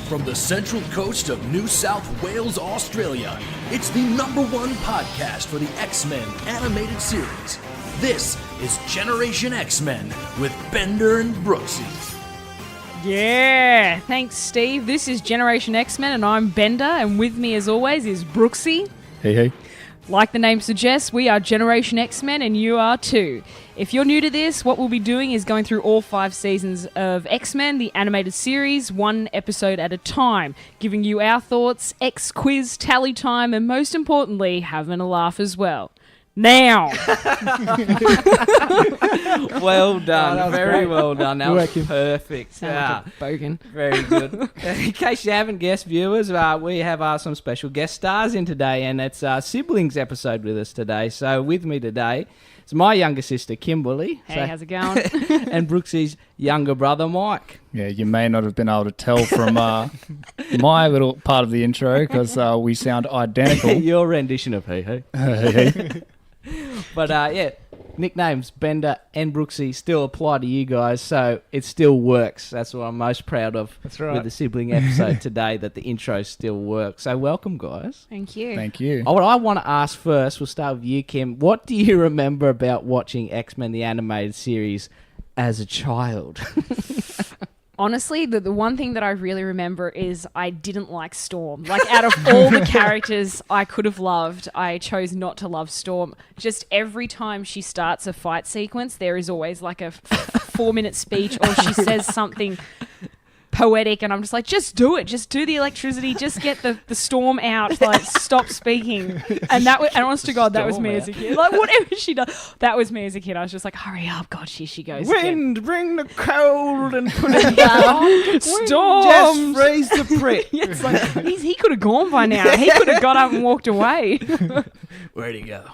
From the central coast of New South Wales, Australia, it's the #1 podcast for the X-Men animated series. This is Generation X-Men with Bender and Brooksy. Yeah, thanks Steve. This is Generation X-Men and I'm Bender, and with me as always is Brooksy. Hey. Like the name suggests, we are Generation X-Men and you are too. If you're new to this, what we'll be doing is going through all 5 seasons of X-Men, the animated series, 1 episode at a time, giving you our thoughts, X-quiz, tally time, and most importantly, having a laugh as well. Now! Well done. Very great. well done. That was perfect. Sound like a bogan. Very good. In case you haven't guessed, viewers, we have some special guest stars in today, and it's our siblings episode with us today. So with me today is my younger sister, Kimberly. Hey, how's it going? And Brooksy's younger brother, Mike. Yeah, you may not have been able to tell from my little part of the intro because we sound identical. Your rendition of hey. But yeah, nicknames Bender and Brooksy still apply to you guys, so it still works. That's what I'm most proud of. That's right. With the sibling episode today, that the intro still works. So welcome, guys. Thank you. Thank you. What I want to ask first, we'll start with you, Kim. What do you remember about watching X-Men, the animated series, as a child? Honestly, the one thing that I really remember is I didn't like Storm. Like, out of all the characters I could have loved, I chose not to love Storm. Just every time she starts a fight sequence, there is always like a 4-minute speech, or she says something poetic, and I'm just like, just do it. Just do the electricity. Just get the storm out. Like, stop speaking. And honest to God, that was me as a kid. Like, whatever she does, that was me as a kid. I was just like, hurry up. God, she goes. Wind, bring the cold and put it down. Storm. Just freeze the prick. Yeah, it's like, he could have gone by now. He could have got up and walked away. Where'd he go?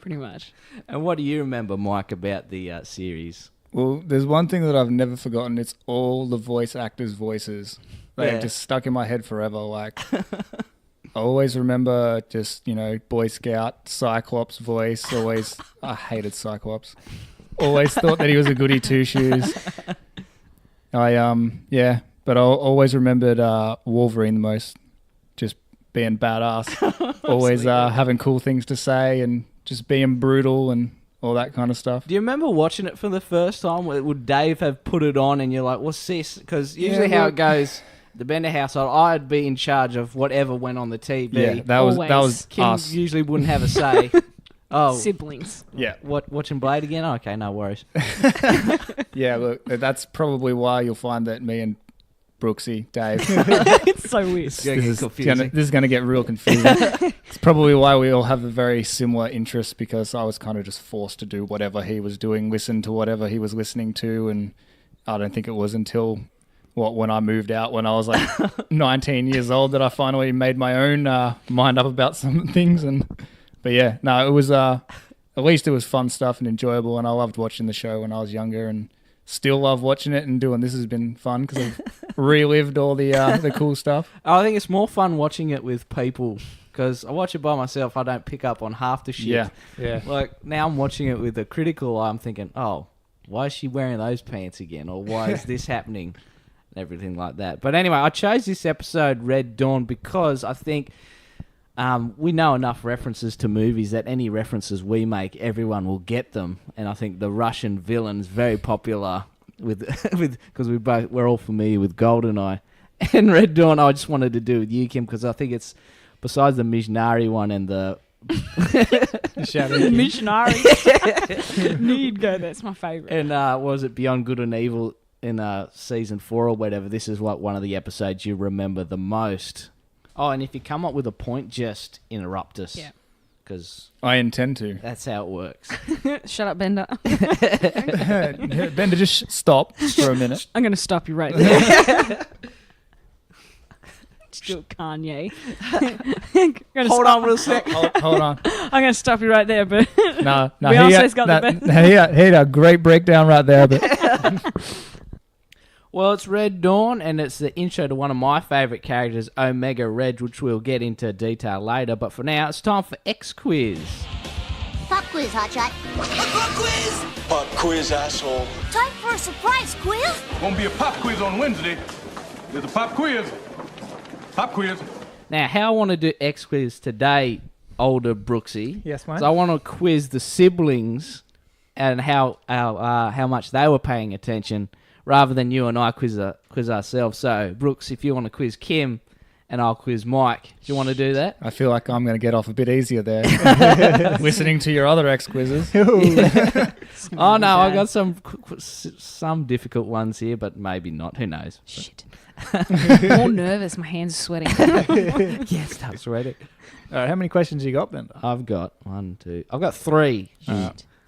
Pretty much. And what do you remember, Mike, about the series? Well, there's one thing that I've never forgotten. It's all the voice actors' voices. They're Yeah. just stuck in my head forever. Like, I always remember just, Boy Scout, Cyclops voice. I hated Cyclops. Always thought that he was a goody two-shoes. But I always remembered Wolverine the most, just being badass. Always having cool things to say and just being brutal and all that kind of stuff. Do you remember watching it for the first time? Would Dave have put it on and you're like, what's this? Because usually how it goes, the Bender household, I'd be in charge of whatever went on the TV. Yeah, that was Kim us. usually wouldn't have a say. Oh, Siblings. Yeah. watching Blade again? Okay, no worries. Yeah, look, that's probably why you'll find that me and Brooksy, Dave, It's so weird. It's gonna get confusing. this is going to get real confusing. It's probably why we all have a very similar interests, because I was kind of just forced to do whatever he was doing, listen to whatever he was listening to, and I don't think it was until when I moved out when I was like 19 years old that I finally made my own mind up about some things. But yeah, no, it was at least it was fun stuff and enjoyable, and I loved watching the show when I was younger, and still love watching it and doing this has been fun because I've relived all the cool stuff. I think it's more fun watching it with people, because I watch it by myself. I don't pick up on half the shit. Yeah. Like, now I'm watching it with a critical eye. I'm thinking, oh, why is she wearing those pants again? Or why is this happening? And everything like that. But anyway, I chose this episode, Red Dawn, because I think we know enough references to movies that any references we make, everyone will get them. And I think the Russian villain's very popular with because we're all familiar with GoldenEye. And Red Dawn, I just wanted to do with you, Kim, because I think it's, besides the Missionary one and the Missionary. Need go. That's my favourite. and what was it, Beyond Good and Evil in season 4 or whatever, this is like one of the episodes you remember the most. Oh, and if you come up with a point, just interrupt us. Yeah. Because I intend to. that's how it works. Shut up, Bender. Bender, just stop for a minute. I'm going to stop you right there. Still Kanye. Hold on real sec. Hold on. I'm going to stop you right there, but No, Beyonce's got the best. He had a great breakdown right there, but Well, it's Red Dawn, and it's the intro to one of my favourite characters, Omega Red, which we'll get into detail later. But for now, it's time for X Quiz. Pop quiz, Hotshot. Pop quiz! Pop quiz, asshole. Time for a surprise quiz. Gonna be a pop quiz on Wednesday. There's a pop quiz. Pop quiz. Now, how I want to do X quiz today, older Brooksy. Yes, mate. So I want to quiz the siblings and how much they were paying attention, rather than you and I quiz ourselves. So, Brooks, if you want to quiz Kim, and I'll quiz Mike. Do you want to do that? I feel like I'm going to get off a bit easier there. Listening to your other X quizzes. Oh no, I got some difficult ones here, but maybe not. Who knows? Shit. More nervous. My hands are sweating. Yeah, start sweating. All right, how many questions you got, Bender? I've got 3.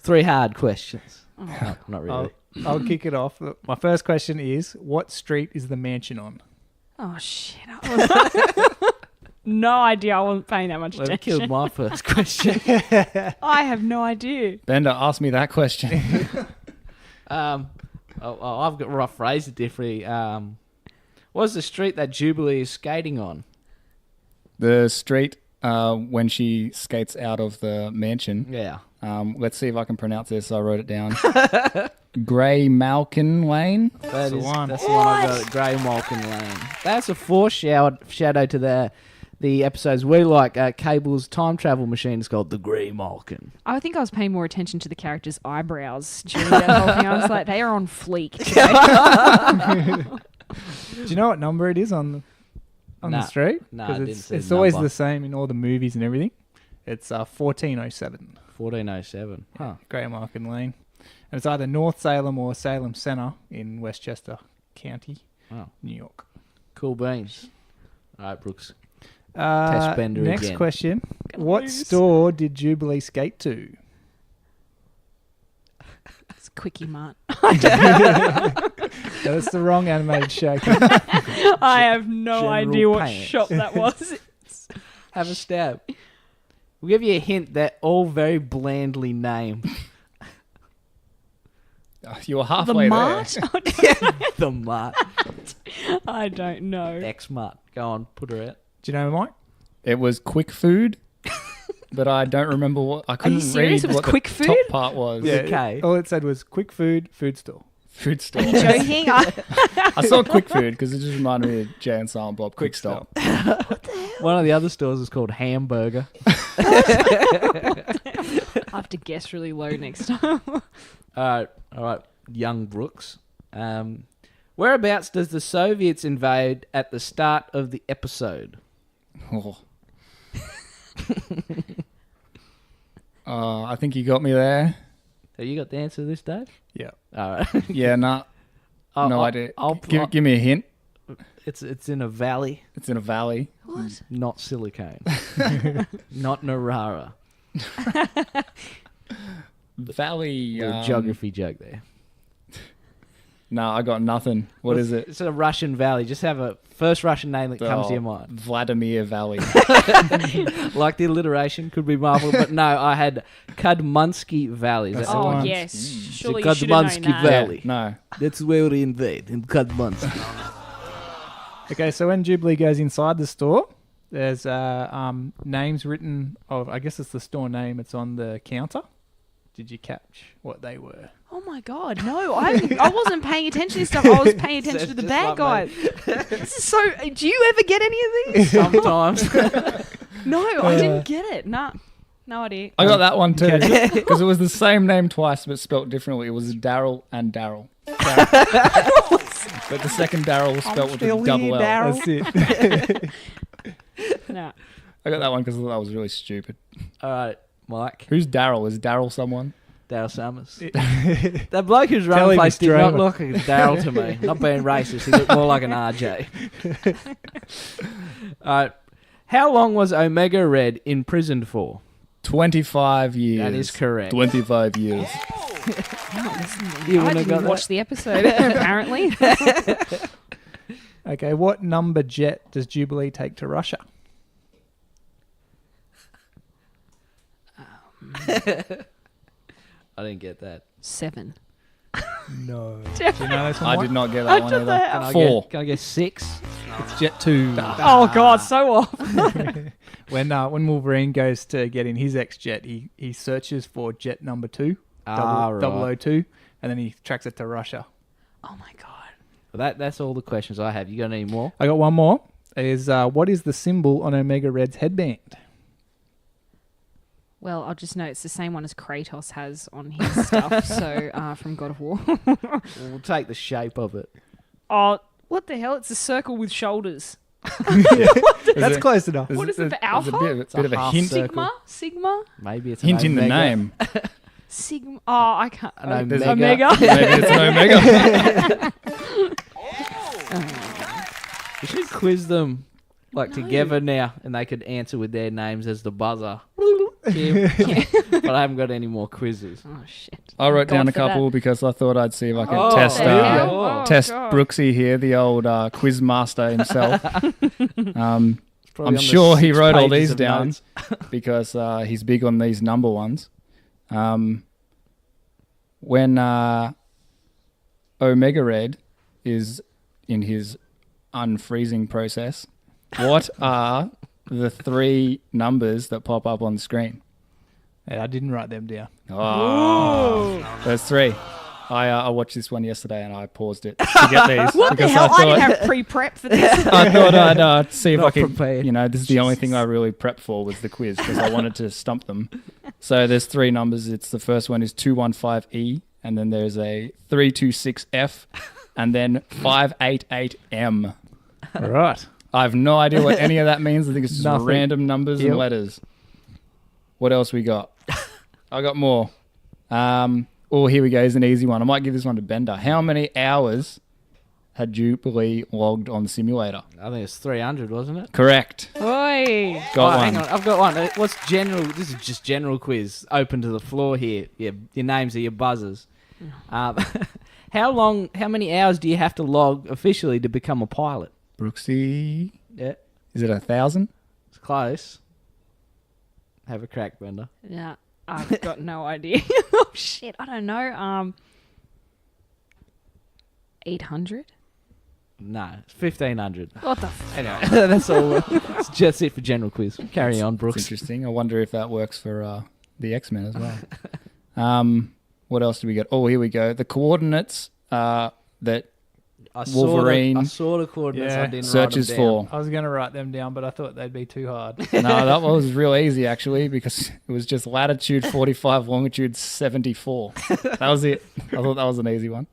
Three hard questions. No, not really. I'll kick it off. My first question is, what street is the mansion on? Oh, shit. No idea. I wasn't paying that much Well, attention. killed my first question. I have no idea. Bender, ask me that question. I've phrased it differently. What's the street that Jubilee is skating on? The street when she skates out of the mansion. Yeah. Let's see if I can pronounce this. I wrote it down. Grey Malkin Lane. That's the one. That's the one I got. Grey Malkin Lane. That's a foreshadow to the episodes we like. Cable's time travel machine is called the Grey Malkin. I think I was paying more attention to the characters' eyebrows during that whole thing. I was like, they are on fleek. Do you know what number it is on the street? No, I 'Cause didn't see it's the always number. the same in all the movies and everything. It's 1407. 1407. Huh. Grey Malkin Lane. And it's either North Salem or Salem Center in Westchester County, Oh, New York. cool beans. All right, Brooks. Test Bender next again. question. What store did Jubilee skate to? It's Quickie Mart. That's the wrong animated show. I have no General idea what Pants. shop that was. Have a stab. We'll give you a hint. They're all very blandly named. You were The halfway Mart? The Mart. I don't know. X Mart. Go on, put her out. Do you know, Mike? there. It was Quick Food, but I don't remember what. I couldn't serious? read It was what Quick the Food? top part was. Okay. All it said was quick food store. Food store. Joking? I saw Quick Food because it just reminded me of Jay and Silent Bob Quick Stop. One of the other stores is called Hamburger. I have to guess really low next time. All right, young Brooks. Whereabouts does the Soviets invade at the start of the episode? Oh. I think you got me there. Have you got the answer to this, Dave? Yeah. All right. Yeah, no idea. Give me a hint. It's in a valley, It's in a valley. not silicone, not Narara. Valley. Little geography joke there. No, I got nothing. What is it? It's a Russian valley. Just have a first Russian name that comes to your mind. Vladimir Valley. Like the alliteration could be marveled, but no, I had Kadmunsky Valley. Is that That's the Oh, one? yes. Surely The you should have known Kadmunsky that. Valley. No. That's where we invade, in Kadmunsky. Okay, so when Jubilee goes inside the store, there's names written of, I guess it's the store name, it's on the counter. Did you catch what they were? Oh my god, no! I wasn't paying attention to stuff. I was paying attention to the Just bad like guys. This is so. Do you ever get any of these? Sometimes. No, I didn't get it. Nah, no idea. I got that one too. Because it was the same name twice, but spelt differently. It was Daryl and Daryl. But the second Daryl was spelt with a double L. That's it. No. I got that one because I thought that was really stupid. All right, Mike. Who's Daryl? Is Daryl someone? Daryl Summers. That bloke who's Tell running the him place it's did not Draymond. look like a Daryl to me. Not being racist, he looked more like an RJ. All right. How long was Omega Red imprisoned for? 25 years. That is correct. 25 years. You I wouldn't have got didn't that? watch the episode, apparently. Okay, what number jet does Jubilee take to Russia? I didn't get that. 7. No. Do you know this one? I did not get that one either. 4. Can I get 6? It's Jet 2. Oh god, so off. When Wolverine goes to get in his ex-jet, he searches for jet number 2, Ah, right. 002, and then he tracks it to Russia. Oh my god. But that's all the questions I have. You got any more? I got one more. Is what is the symbol on Omega Red's headband? Well, I'll just note it's the same one as Kratos has on his stuff. So from God of War. We'll take the shape of it. Oh, what the hell? It's a circle with shoulders. That's close enough. What is it for Alpha? There's a bit of a half hint. circle. Sigma? Maybe it's an Hint in the omega. name. Sigma. Oh, I can't. An There's omega. Omega. Maybe it's an omega. We should quiz them together now, and they could answer with their names as the buzzer. But I haven't got any more quizzes. Oh, shit. I wrote God down a for that. couple because I thought I'd see if I could Oh, test there you go. Oh, test God. Brooksy here, the old quiz master himself. Probably I'm on the sure he 6 wrote all pages these of down notes. because he's big on these number ones. When Omega Red is in his unfreezing process, what are the 3 numbers that pop up on the screen? Yeah, I didn't write them down. Oh, there's 3. I watched this one yesterday and I paused it to get these What the because hell? I didn't thought have pre-prep for this. I thought I'd see if Not I could. prepared. This is the only thing I really prepped for was the quiz because I wanted to stump them. So there's 3 numbers. It's the first one is 215E, and then there's a 326F, and then 588M. All right. I have no idea what any of that means. I think it's just Nothing. random numbers and Yep. letters. What else we got? I got more. Here we go. Here's an easy one. I might give this one to Bender. How many hours had Jubilee logged on the simulator? I think it's 300, wasn't it? Correct. Oi. Got one. Hang on, I've got one. What's general? This is just general quiz. Open to the floor here. Yeah, your names are your buzzers. How many hours do you have to log officially to become a pilot? Brooksy. Yeah, Is it 1,000? it's close. Have a crack, Bender. Yeah, I've got no idea. Oh, shit. I don't know. 800? No, it's 1,500. What the Anyway, that's all. That's just it for general quiz. Carry on, It's Brooks. interesting. I wonder if that works for the X-Men as well. What else do we get? Oh, here we go. The coordinates that Wolverine I saw the coordinates. Yeah. I didn't searches write them down. for. I was going to write them down, but I thought they'd be too hard. No, that one was real easy actually because it was just latitude 45, longitude 74. That was it. I thought that was an easy one.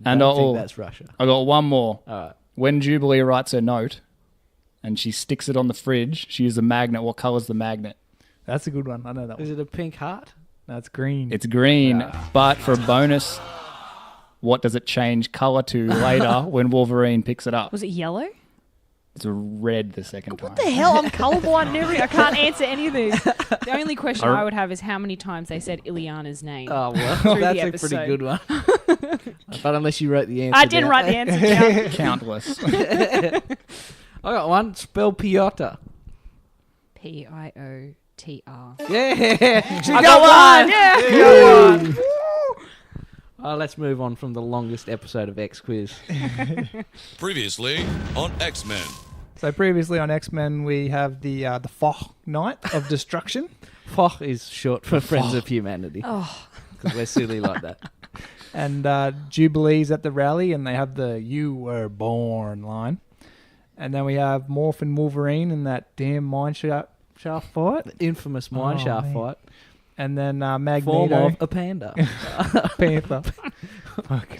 And I think that's Russia. I got one more. All right. When Jubilee writes her note and she sticks it on the fridge, she uses a magnet. What color's the magnet? That's a good one. I know that Is one. it a pink heart? That's green. It's green, but for a bonus, what does it change color to later when Wolverine picks it up? Was it yellow? It's a red the second time. What the hell? I'm colorblind and everything. I can't answer any of these. The only question I would have is how many times they said Ileana's name. Oh, well, Through the that's a episode. pretty good one. But unless you wrote the answer I did down. write the answer down. Countless. I got one. Spell Piotr. Piotr. Yeah. I got one. Yeah. Let's move on from the longest episode of X Quiz. Previously on X-Men. So previously on X-Men, we have the Foch Knight of Destruction. Foch is short for Friends of Humanity. Oh. Because we're silly like that. And Jubilee's at the rally, and they have the "You were born" line. And then we have Morph and Wolverine in that damn mineshaft fight. The infamous mineshaft fight. And then Form Magneto. of a panda. Panther. Fuck.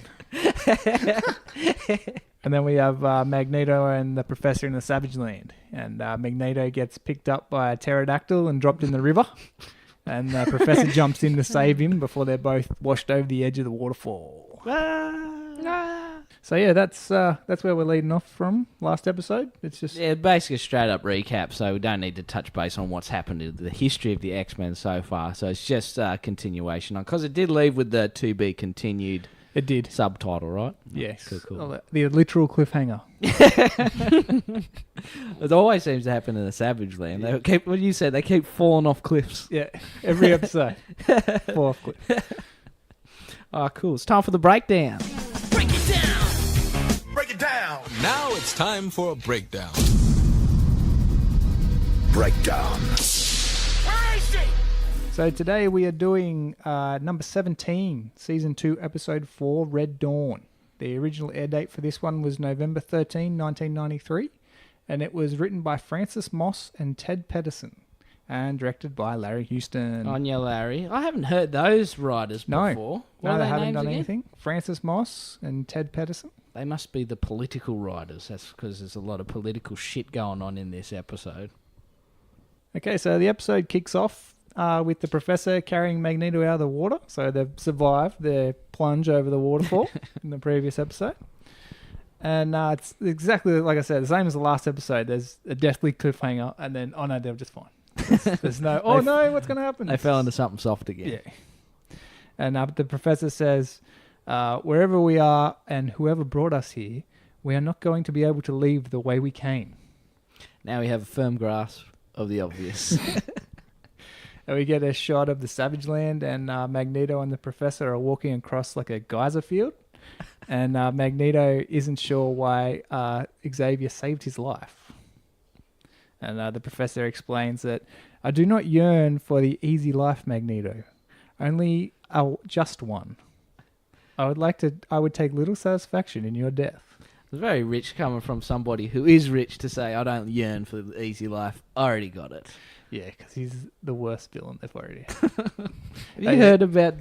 And then we have Magneto and the Professor in the Savage Land. And Magneto gets picked up by a pterodactyl and dropped in the river. And the Professor jumps in to save him before they're both washed over the edge of the waterfall. So yeah, that's where we're leading off from last episode. It's just Yeah, basically a straight up recap, so we don't need to touch base on what's happened in the history of the X-Men so far. So it's just a continuation on, because it did leave with the to be continued it did. subtitle, right? Yes. Cool. The literal cliffhanger. It always seems to happen in the Savage Land. They keep, what you said, they keep falling off cliffs. Yeah. Every episode. Fourth cliff. Oh, cool. It's time for the breakdown. Break it down. Break it down. Now it's time for a breakdown. Breakdown. Where is she? So today we are doing number 17, Season 2, Episode 4, Red Dawn. The original air date for this one was November 13, 1993, and it was written by Francis Moss and Ted Pedersen, and directed by Larry Houston. On your Larry. I haven't heard those writers before. What No, are they their haven't names done again? anything. Francis Moss and Ted Pedersen. They must be the political writers. That's because there's a lot of political shit going on in this episode. Okay, so the episode kicks off with the professor carrying Magneto out of the water. So they've survived their plunge over the waterfall in the previous episode. And it's exactly like I said, the same as the last episode. There's a deathly cliffhanger, and then, oh no, they're just fine. There's no, oh no, what's going to happen? They fell into something soft again. Yeah. And the professor says, wherever we are and whoever brought us here, we are not going to be able to leave the way we came. Now we have a firm grasp of the obvious. And we get a shot of the Savage Land, and Magneto and the professor are walking across like a geyser field. And Magneto isn't sure why Xavier saved his life. And the professor explains that, I do not yearn for the easy life, Magneto. Only just one. I would take little satisfaction in your death. It's very rich coming from somebody who is rich to say, I don't yearn for the easy life. I already got it. Yeah, because he's the worst villain they've already had. Have you heard about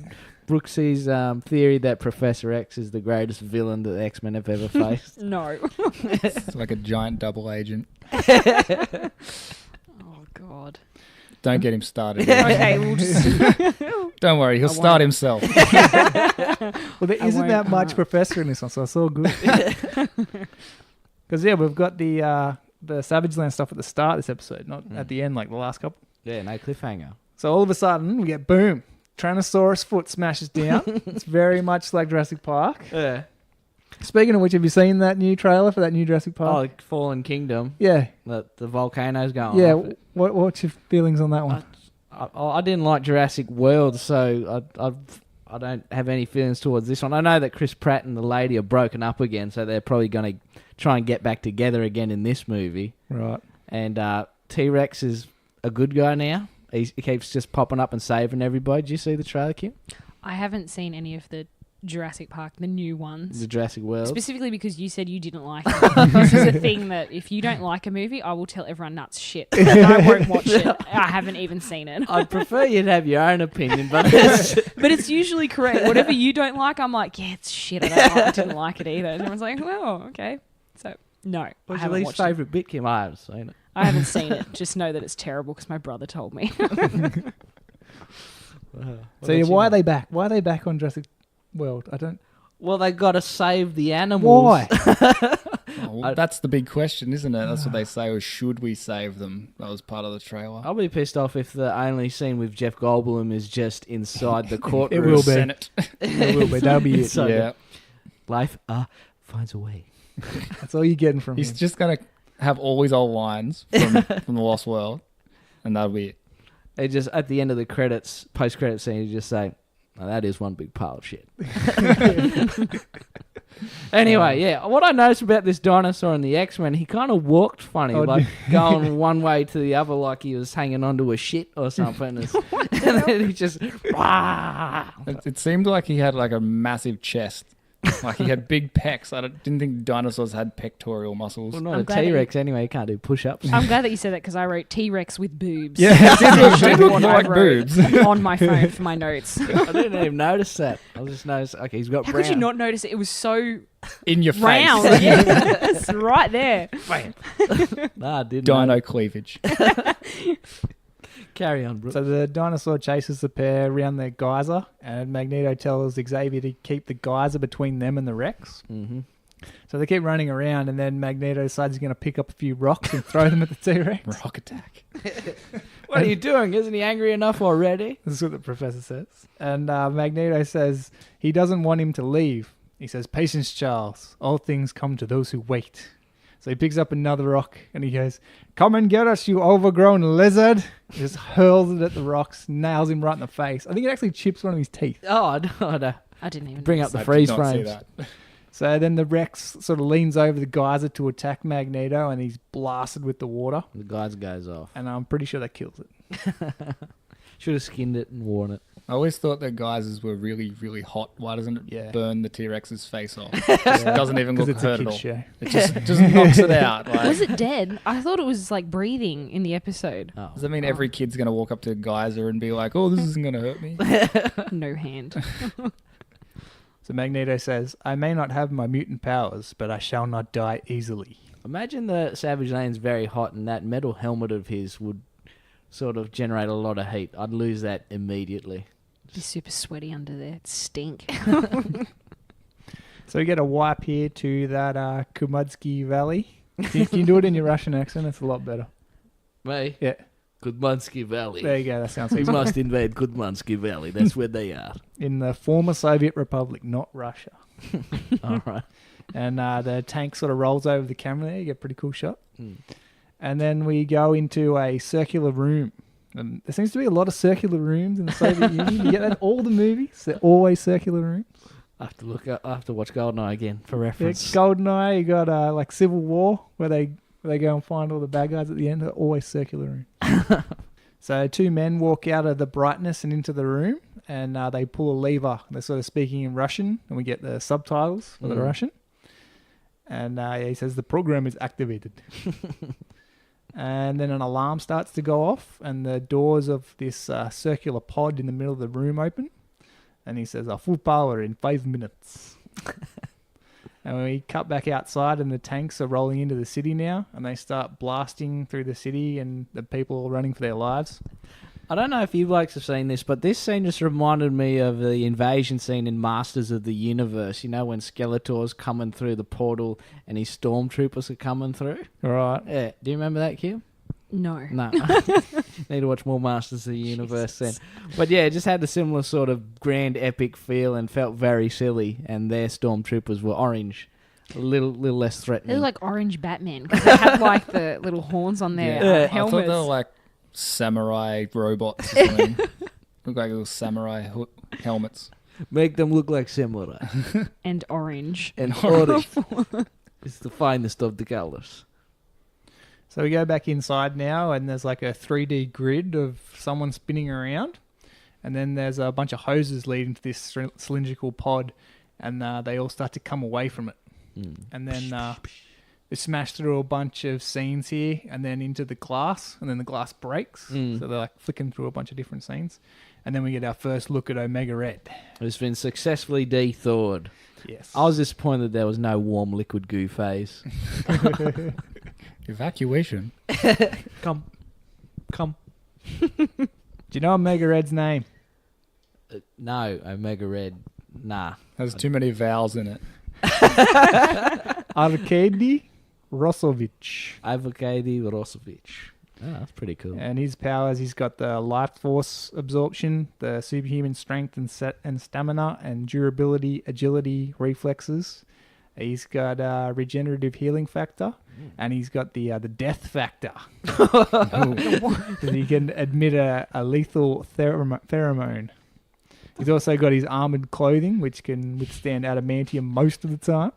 Brooksy's theory that Professor X is the greatest villain that the X-Men have ever faced? No. It's like a giant double agent. Oh, God. Don't get him started. Okay, we'll just... Don't worry, he'll start himself. Well, there isn't that much professor in this one, so it's all good. Because, yeah, we've got the Savage Land stuff at the start of this episode, not at the end like the last couple. Yeah, no cliffhanger. So all of a sudden, we get boom. Tyrannosaurus foot smashes down. It's very much like Jurassic Park. Yeah. Speaking of which, have you seen that new trailer for that new Jurassic Oh, Park? Fallen Kingdom. Yeah. The volcano's going Yeah. off. What's your feelings on that one? I didn't like Jurassic World, so I don't have any feelings towards this one. I know that Chris Pratt and the lady are broken up again, so they're probably going to try and get back together again in this movie. Right. And T-Rex is a good guy now. He keeps just popping up and saving everybody. Did you see the trailer, Kim? I haven't seen any of the Jurassic Park, the new ones. The Jurassic World. Specifically because you said you didn't like it. This is a thing that if you don't like a movie, I will tell everyone nuts shit. And I won't watch it. I haven't even seen it. I'd prefer you'd have your own opinion, but it's usually correct. Whatever you don't like, I'm like, yeah, it's shit. I didn't like it either. And everyone's like, well, okay. So, no. What's your least favourite bit, Kim? I haven't seen it. I haven't seen it. Just know that it's terrible because my brother told me. So yeah, why are they back? Why are they back on Jurassic World? I don't... Well, they got to save the animals. Why? That's the big question, isn't it? That's what they say, or should we save them? That was part of the trailer. I'll be pissed off if the only scene with Jeff Goldblum is just inside the courtroom. It will be. Senate. It will be. That'll be it. Inside Yeah. Life finds a way. That's all you're getting from He's him. just going to have all his old lines from The Lost World, and that'll be it. It just, at the end of the credits, post-credit scene, you just say, oh, that is one big pile of shit. Anyway, yeah, what I noticed about this dinosaur in the X-Men, he kind of walked funny, like going one way to the other like he was hanging onto a shit or something. And then he just... It seemed like he had like a massive chest. Like he had big pecs. I didn't think dinosaurs had pectoral muscles. Well, not I'm a glad that T-Rex anyway, he can't do push-ups. I'm glad that you said that because I wrote T-Rex with boobs. Yeah, it did look What I like wrote boobs. on my phone for my notes. I didn't even notice that. I just noticed, okay, he's got How brown. could you not notice it? It was so In your round. face. Yes, right there. Nah, I didn't. Dino cleavage. Carry on, Brooks. So the dinosaur chases the pair around the geyser, and Magneto tells Xavier to keep the geyser between them and the Rex. Mm-hmm. So they keep running around, and then Magneto decides he's going to pick up a few rocks and throw them at the T-Rex. Rock attack. What are you doing? Isn't he angry enough already? This is what the professor says. And Magneto says he doesn't want him to leave. He says, "Patience, Charles. All things come to those who wait." So he picks up another rock and he goes, "Come and get us, you overgrown lizard." He just hurls it at the rocks, nails him right in the face. I think it actually chips one of his teeth. Oh, I don't I didn't even bring know. up the I freeze did not see frames. that. So then the Rex sort of leans over the geyser to attack Magneto, and he's blasted with the water. The guys goes off. And I'm pretty sure that kills it. Should have skinned it and worn it. I always thought that geysers were really, really hot. Why doesn't it Yeah. burn the T-Rex's face off? It just doesn't even look Because it's a hurt at kid's all. show. It just knocks it out. Like, Was it dead? I thought it was like breathing in the episode. Oh. does that mean every kid's going to walk up to a geyser and be like, oh, this isn't going to hurt me? No hand. So Magneto says, I may not have my mutant powers, but I shall not die easily. Imagine the Savage Land's very hot and that metal helmet of his would sort of generate a lot of heat. I'd lose that immediately. Be super sweaty under there. It stink. So we get a wipe here to that Kumudsky Valley. Can you do it in your Russian accent? It's a lot better. Me? Yeah. Kudmansky Valley. There you go. That sounds We easy. must invade Kudmansky Valley. That's where they are. In the former Soviet Republic, not Russia. All right. And the tank sort of rolls over the camera there. You get a pretty cool shot. Mm. And then we go into a circular room. And there seems to be a lot of circular rooms in the Soviet Union. You get that in all the movies. They're always circular rooms. I have to look up. I have to watch GoldenEye again for Yeah, reference. GoldenEye, you got like Civil War, where they go and find all the bad guys at the end. They're always circular rooms. So two men walk out of the brightness and into the room, and they pull a lever. They're sort of speaking in Russian, and we get the subtitles for the Russian. And he says the program is activated. And then an alarm starts to go off, and the doors of this circular pod in the middle of the room open. And he says, full power in 5 minutes. And we cut back outside, and the tanks are rolling into the city now, and they start blasting through the city, and the people are running for their lives. I don't know if you blokes have seen this, but this scene just reminded me of the invasion scene in Masters of the Universe. You know, when Skeletor's coming through the portal and his stormtroopers are coming through? Right. Yeah. Do you remember that, Kim? No. No. Need to watch more Masters of the Universe then. But yeah, it just had a similar sort of grand epic feel and felt very silly. And their stormtroopers were orange. A little less threatening. They're like orange Batman because they had like the little horns on their I helmets. thought they were like samurai robots or something. Look like little samurai helmets. Make them look like samurai. And orange. And orange is the finest of the colors. So we go back inside now, and there's like a 3D grid of someone spinning around. And then there's a bunch of hoses leading to this cylindrical pod, and they all start to come away from it. And then they smash through a bunch of scenes here, and then into the glass, and then the glass breaks. So they're like flicking through a bunch of different scenes. And then we get our first look at Omega Red. It's been successfully de-thawed. Yes. I was disappointed there was no warm liquid goo phase. Evacuation. Come. Do you know Omega Red's name? No, Omega Red. Nah. There's too many vowels in it. Arkady Rosovich. Arkady Rosovich. Oh, that's pretty cool. And his powers, he's got the life force absorption, the superhuman strength and stamina, and durability, agility, reflexes. He's got regenerative healing factor, and he's got the death factor. He can emit a lethal pheromone. He's also got his armored clothing, which can withstand adamantium most of the time.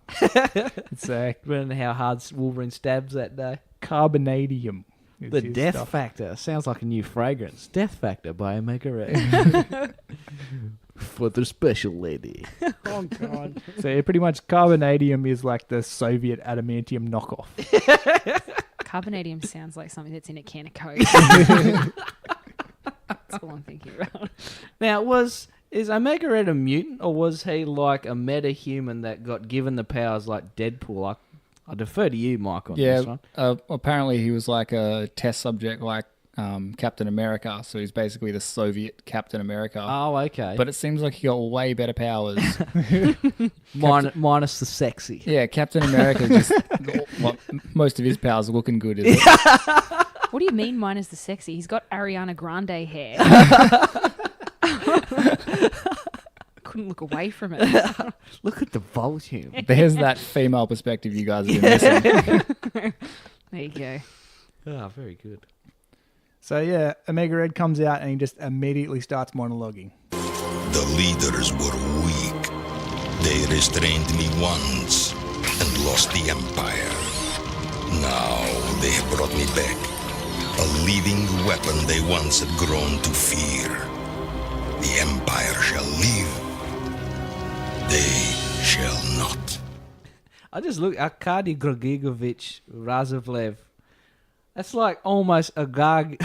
It's Remember how hard Wolverine stabs that day? carbonadium. is The his Death stuff. Factor. Sounds like a new fragrance. Death Factor by Omega Red. For the special lady. Oh, God. So yeah, pretty much carbonadium is like the Soviet adamantium knockoff. Carbonadium sounds like something that's in a can of Coke. That's all I'm thinking about. Now, is Omega Red a mutant, or was he like a meta-human that got given the powers like Deadpool? I defer to you, Mike, on this one. Apparently he was like a test subject like Captain America, so he's basically the Soviet Captain America. Oh, okay. But it seems like he got way better powers. Minus the sexy. Yeah, Captain America just... well, most of his powers are looking good, is it? What do you mean minus the sexy? He's got Ariana Grande hair. Couldn't look away from it. Look at the volume. There's that female perspective you guys have been missing. There you go. Oh, very good. So yeah, Omega Red comes out and he just immediately starts monologuing. The leaders were weak. They restrained me once and lost the empire. Now they have brought me back. a living weapon they once had grown to fear. The Empire shall live. They shall not. I just look Arkady Grigorovich Razovlev. That's like almost Arkady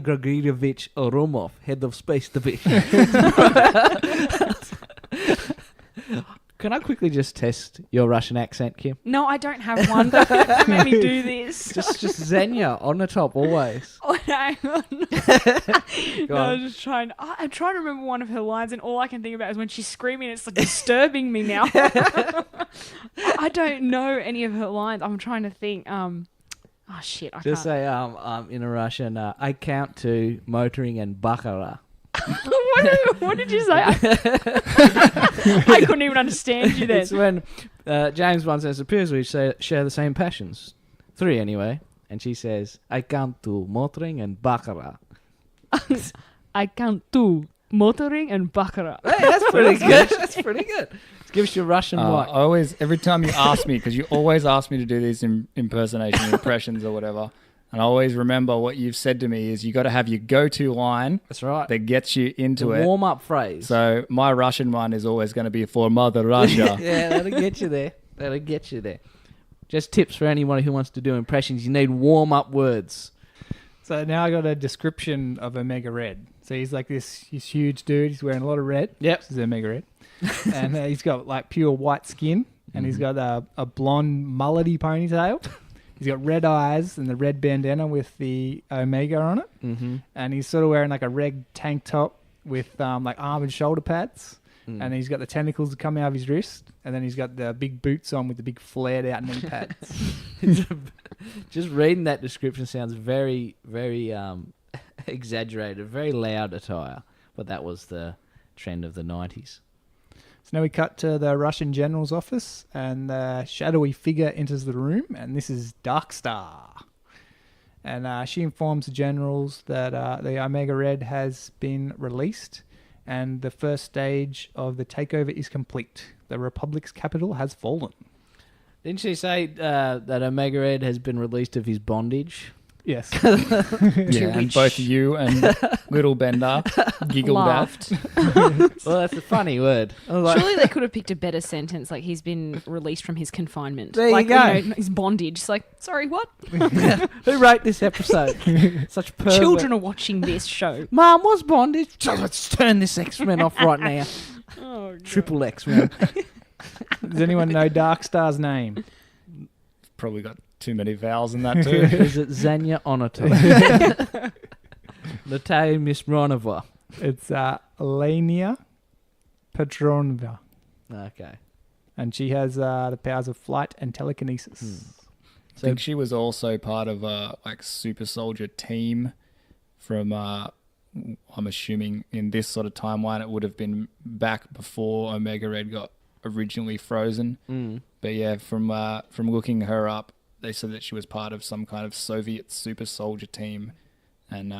Grigorovich Oromov, head of space division. Can I quickly just test your Russian accent, Kim? No, I don't have one. Don't make me do this. Just Xenia on the top always. Oh, hang on. Go No, on. I'm just trying. I'm trying to remember one of her lines, and all I can think about is when she's screaming. It's like disturbing me now. I don't know any of her lines. I'm trying to think. Oh shit! I Just can't. say in a Russian, I count to motoring and baccarat. What did you say? I couldn't even understand you then. It's when James Bond says, appears we share the same passions. 3 anyway. And she says, I count to motoring and baccarat. I count 2 motoring and baccarat. Hey, that's pretty good. That's pretty good. Give us your Russian I mic. always, every time you ask me, because you always ask me to do these impersonation impressions or whatever, and I always remember what you've said to me is you got to have your go-to line That's right. that gets you into it. Warm-up phrase. So my Russian one is always going to be for Mother Russia. Yeah, that'll get you there. That'll get you there. Just tips for anyone who wants to do impressions. You need warm-up words. So now I got a description of Omega Red. So he's like he's huge dude. He's wearing a lot of red. Yep. This is Omega Red. And he's got like pure white skin. And he's got a blonde mullety ponytail. He's got red eyes and the red bandana with the Omega on it. Mm-hmm. And he's sort of wearing like a red tank top with like arm and shoulder pads. And he's got the tentacles that come out of his wrist. And then he's got the big boots on with the big flared out knee pads. Just reading that description sounds very, very exaggerated, very loud attire. But that was the trend of the 90s. So now we cut to the Russian general's office, and the shadowy figure enters the room, and this is Darkstar. And she informs the generals that the Omega Red has been released, and the first stage of the takeover is complete. The Republic's capital has fallen. Didn't she say that Omega Red has been released of his bondage? Yes. Yeah, and both you and Li'l Bender giggled Laughed. Well, that's a funny word. I was like, Surely they could have picked a better sentence, like he's been released from his confinement. There you like, go. His bondage. It's like, sorry, what? who wrote this episode? Such pervert. Children are watching this show. Mom, what's bondage? So let's turn this X-Men off right now. Oh, God. Triple X-Men. Does anyone know Darkstar's name? Probably got too many vowels in that too. Is it Xenia Onatov? Natalia Misronova. It's Lania Petronova. Okay. And she has the powers of flight and telekinesis. I think she was also part of a super soldier team from I'm assuming in this sort of timeline it would have been back before Omega Red got originally frozen. But yeah, from looking her up, they said that she was part of some kind of Soviet super soldier team. And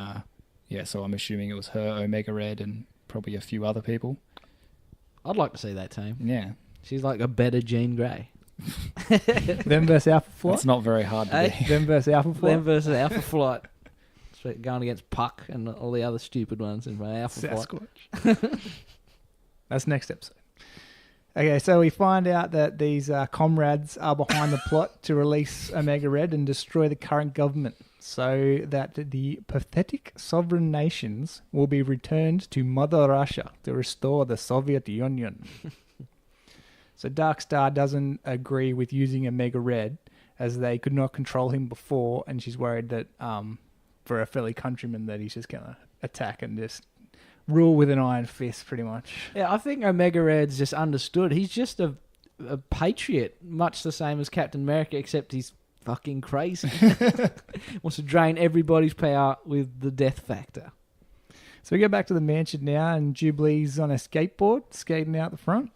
yeah, so I'm assuming it was her, Omega Red, and probably a few other people. I'd like to see that team. Yeah. She's like a better Jean Grey. Them versus Alpha Flight. It's not very hard to be. Them versus Alpha Flight. Them versus Alpha Flight. So going against Puck and all the other stupid ones in my Alpha Flight. Sasquatch. That's next episode. Okay, so we find out that these comrades are behind the plot to release Omega Red and destroy the current government so that the pathetic sovereign nations will be returned to Mother Russia to restore the Soviet Union. So Darkstar doesn't agree with using Omega Red as they could not control him before, and she's worried that for a fellow countryman that he's just going to attack and just rule with an iron fist, pretty much. Yeah, I think Omega Red's just understood. He's just a patriot, much the same as Captain America, except he's fucking crazy. Wants to drain everybody's power with the death factor. So we go back to the mansion now, and Jubilee's on a skateboard, skating out the front.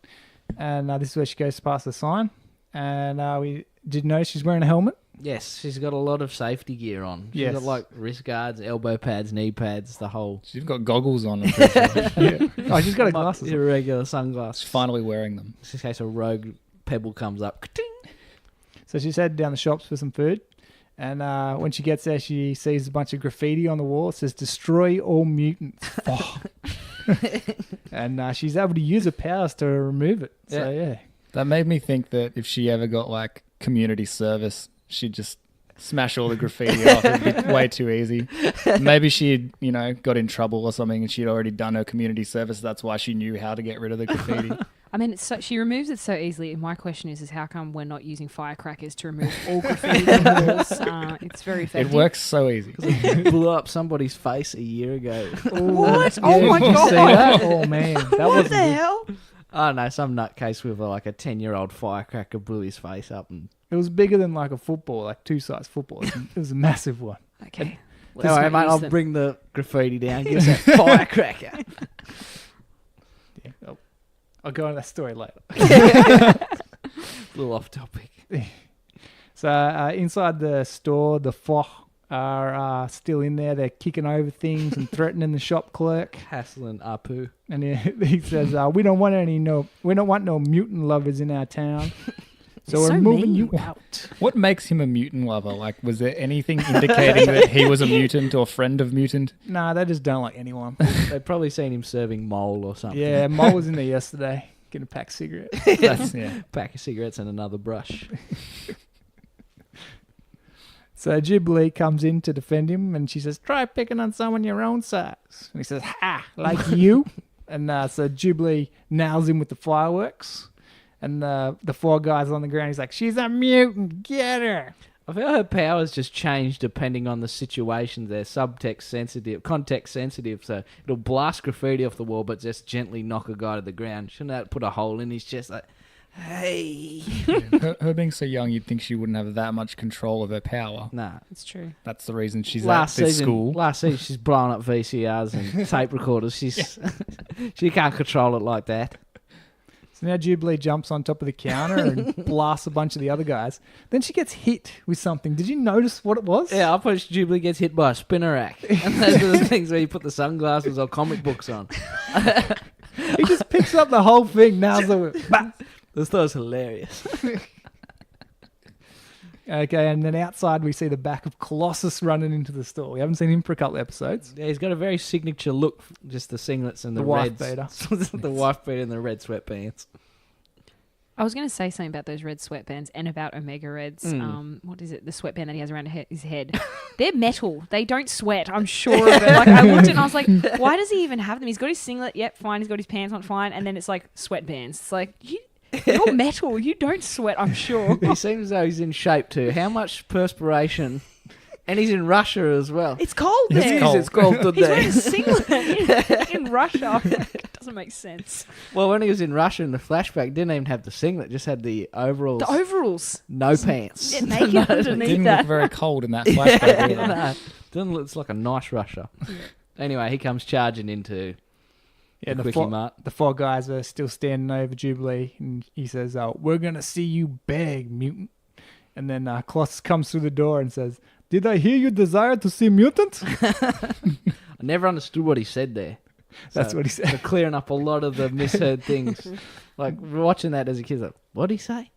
And this is where she goes past the sign. And we did notice she's wearing a helmet. Yes, she's got a lot of safety gear on. She's Yes. got like wrist guards, elbow pads, knee pads, the whole... She's got goggles on. I'm pretty sure. Yeah. Oh, she's got her glasses. Your regular sunglasses. She's finally wearing them. Just in case a rogue pebble comes up. Ka-ting! So she's headed down the shops for some food. And when she gets there, she sees a bunch of graffiti on the wall. It says, "Destroy all mutants." And she's able to use her powers to remove it. So, yeah. That made me think that if she ever got like community service, she'd just smash all the graffiti off. It'd be way too easy. Maybe she'd, got in trouble or something and she'd already done her community service. That's why she knew how to get rid of the graffiti. I mean, she removes it so easily. My question is how come we're not using firecrackers to remove all graffiti from the walls? It's very effective. It works so easy. Blew up somebody's face a year ago. What? Oh my Did you god! see that? Oh man, that What wasn't the good. hell? Oh no, some nutcase with like a 10-year-old firecracker blew his face up. And It was bigger than like a football, like two-size football. It was a massive one. Okay. anyway, mate, I'll bring the graffiti down. Give us that firecracker. Yeah, I'll go on that story later. A little off topic. So inside the store, the Foch are still in there. They're kicking over things and threatening the shop clerk. Hassling Apu. And he says, "We don't want no mutant lovers in our town. So we're moving you out." What makes him a mutant lover? Like, was there anything indicating that he was a mutant or friend of mutant? Nah, they just don't like anyone. They've probably seen him serving mole or something. Yeah, Mole was in there yesterday getting a pack of cigarettes. Pack of cigarettes and another brush. So Jubilee comes in to defend him, and she says, "Try picking on someone your own size." And he says, "Ha, like you." And so Jubilee nails him with the fireworks. And the four guys on the ground, he's like, "She's a mutant, get her." I feel her powers just change depending on the situation. They're context sensitive, so it'll blast graffiti off the wall, but just gently knock a guy to the ground. Shouldn't that put a hole in his chest? Like, hey. Her being so young, you'd think she wouldn't have that much control of her power. Nah, It's true. That's the reason she's at at this school. Last season, she's blowing up VCRs and tape recorders. She can't control it like that. So now Jubilee jumps on top of the counter and blasts a bunch of the other guys. Then she gets hit with something. Did you notice what it was? Yeah, I thought Jubilee gets hit by a spinner rack. And those are the things where you put the sunglasses or comic books on. He just picks up the whole thing, nails it with bah! This thought was hilarious. Okay, and then outside we see the back of Colossus running into the store. We haven't seen him for a couple of episodes. Yeah, he's got a very signature look. Just the singlets and the wife reds. beater. The wife beater and the red sweatpants. I was going to say something about those red sweatbands and about Omega Red's, what is it, the sweatband that he has around his head. They're metal. They don't sweat, I'm sure of it. Like, I looked at it and I was like, why does he even have them? He's got his singlet, yep, fine. He's got his pants on, fine. And then it's like sweatbands. It's like, you're metal. You don't sweat, I'm sure. He seems as though he's in shape too. How much perspiration? And he's in Russia as well. It's cold there. It's cold today. He's wearing a singlet in Russia. It doesn't make sense. Well, when he was in Russia in the flashback, didn't even have the singlet, just had the overalls. The overalls. No pants. Get naked underneath Didn't that. look very cold in that flashback. either. No, doesn't look, it's like a nice Russia. Anyway, he comes charging into the Quickie Mart. The four guys are still standing over Jubilee, and he says, "We're going to see you beg, mutant." And then Colossus comes through the door and says, "Did I hear you desire to see mutant?" I never understood what he said there. That's what he said. So clearing up a lot of the misheard things. Like, watching that as a kid, like, what did he say?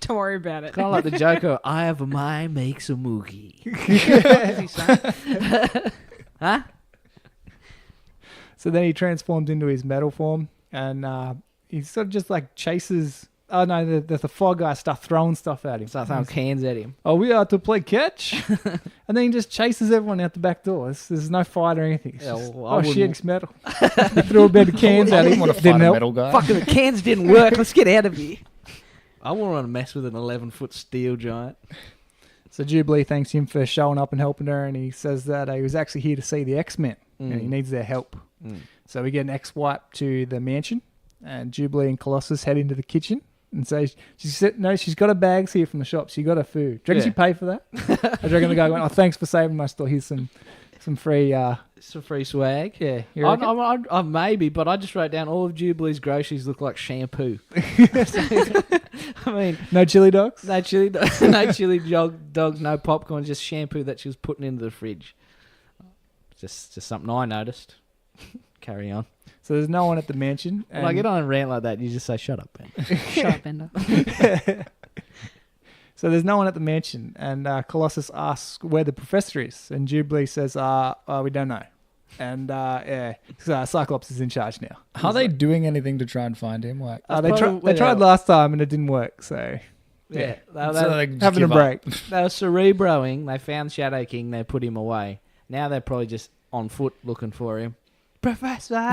Don't worry about it. Kind of like the Joker, "I have a mind, makes a moogie." What does he say? Huh? So then he transforms into his metal form, and he sort of just like chases. Oh no, the four guys start throwing stuff at him. Start throwing cans at him. "Oh, we are to play catch," and then he just chases everyone out the back door. There's no fight or anything. It's just, well, I shit, wouldn't- it's metal. He threw a bit of cans I at him. didn't want to Didn't fight a help. metal guy. Fucking the cans didn't work. Let's get out of here. I wouldn't want to mess with an 11-foot steel giant. So Jubilee thanks him for showing up and helping her, and he says that he was actually here to see the X-Men, and he needs their help. So we get an X-Wipe to the mansion, and Jubilee and Colossus head into the kitchen. And so she said, "No, she's got her bags here from the shop. She got her food. Do you reckon she paid for that?" I reckon the guy went, "Oh, thanks for saving my store. Here's some free." Some free swag. Yeah, you reckon? I maybe, but I just wrote down all of Jubilee's groceries look like shampoo. I mean, No chili dogs. no chili, no chili dogs, no popcorn, just shampoo that she was putting into the fridge. Just something I noticed. Carry on. So there's no one at the mansion. When I get on a rant like that, you just say, "Shut up, Ben." Shut up, Bender. So there's no one at the mansion, and Colossus asks where the professor is, and Jubilee says, we don't know. And Cyclops is in charge now. Are they doing anything to try and find him? Like, They tried last time and it didn't work, so Yeah. they just having a give break. up. They were cerebroing. They found Shadow King. They put him away. Now they're probably just on foot looking for him. Professor!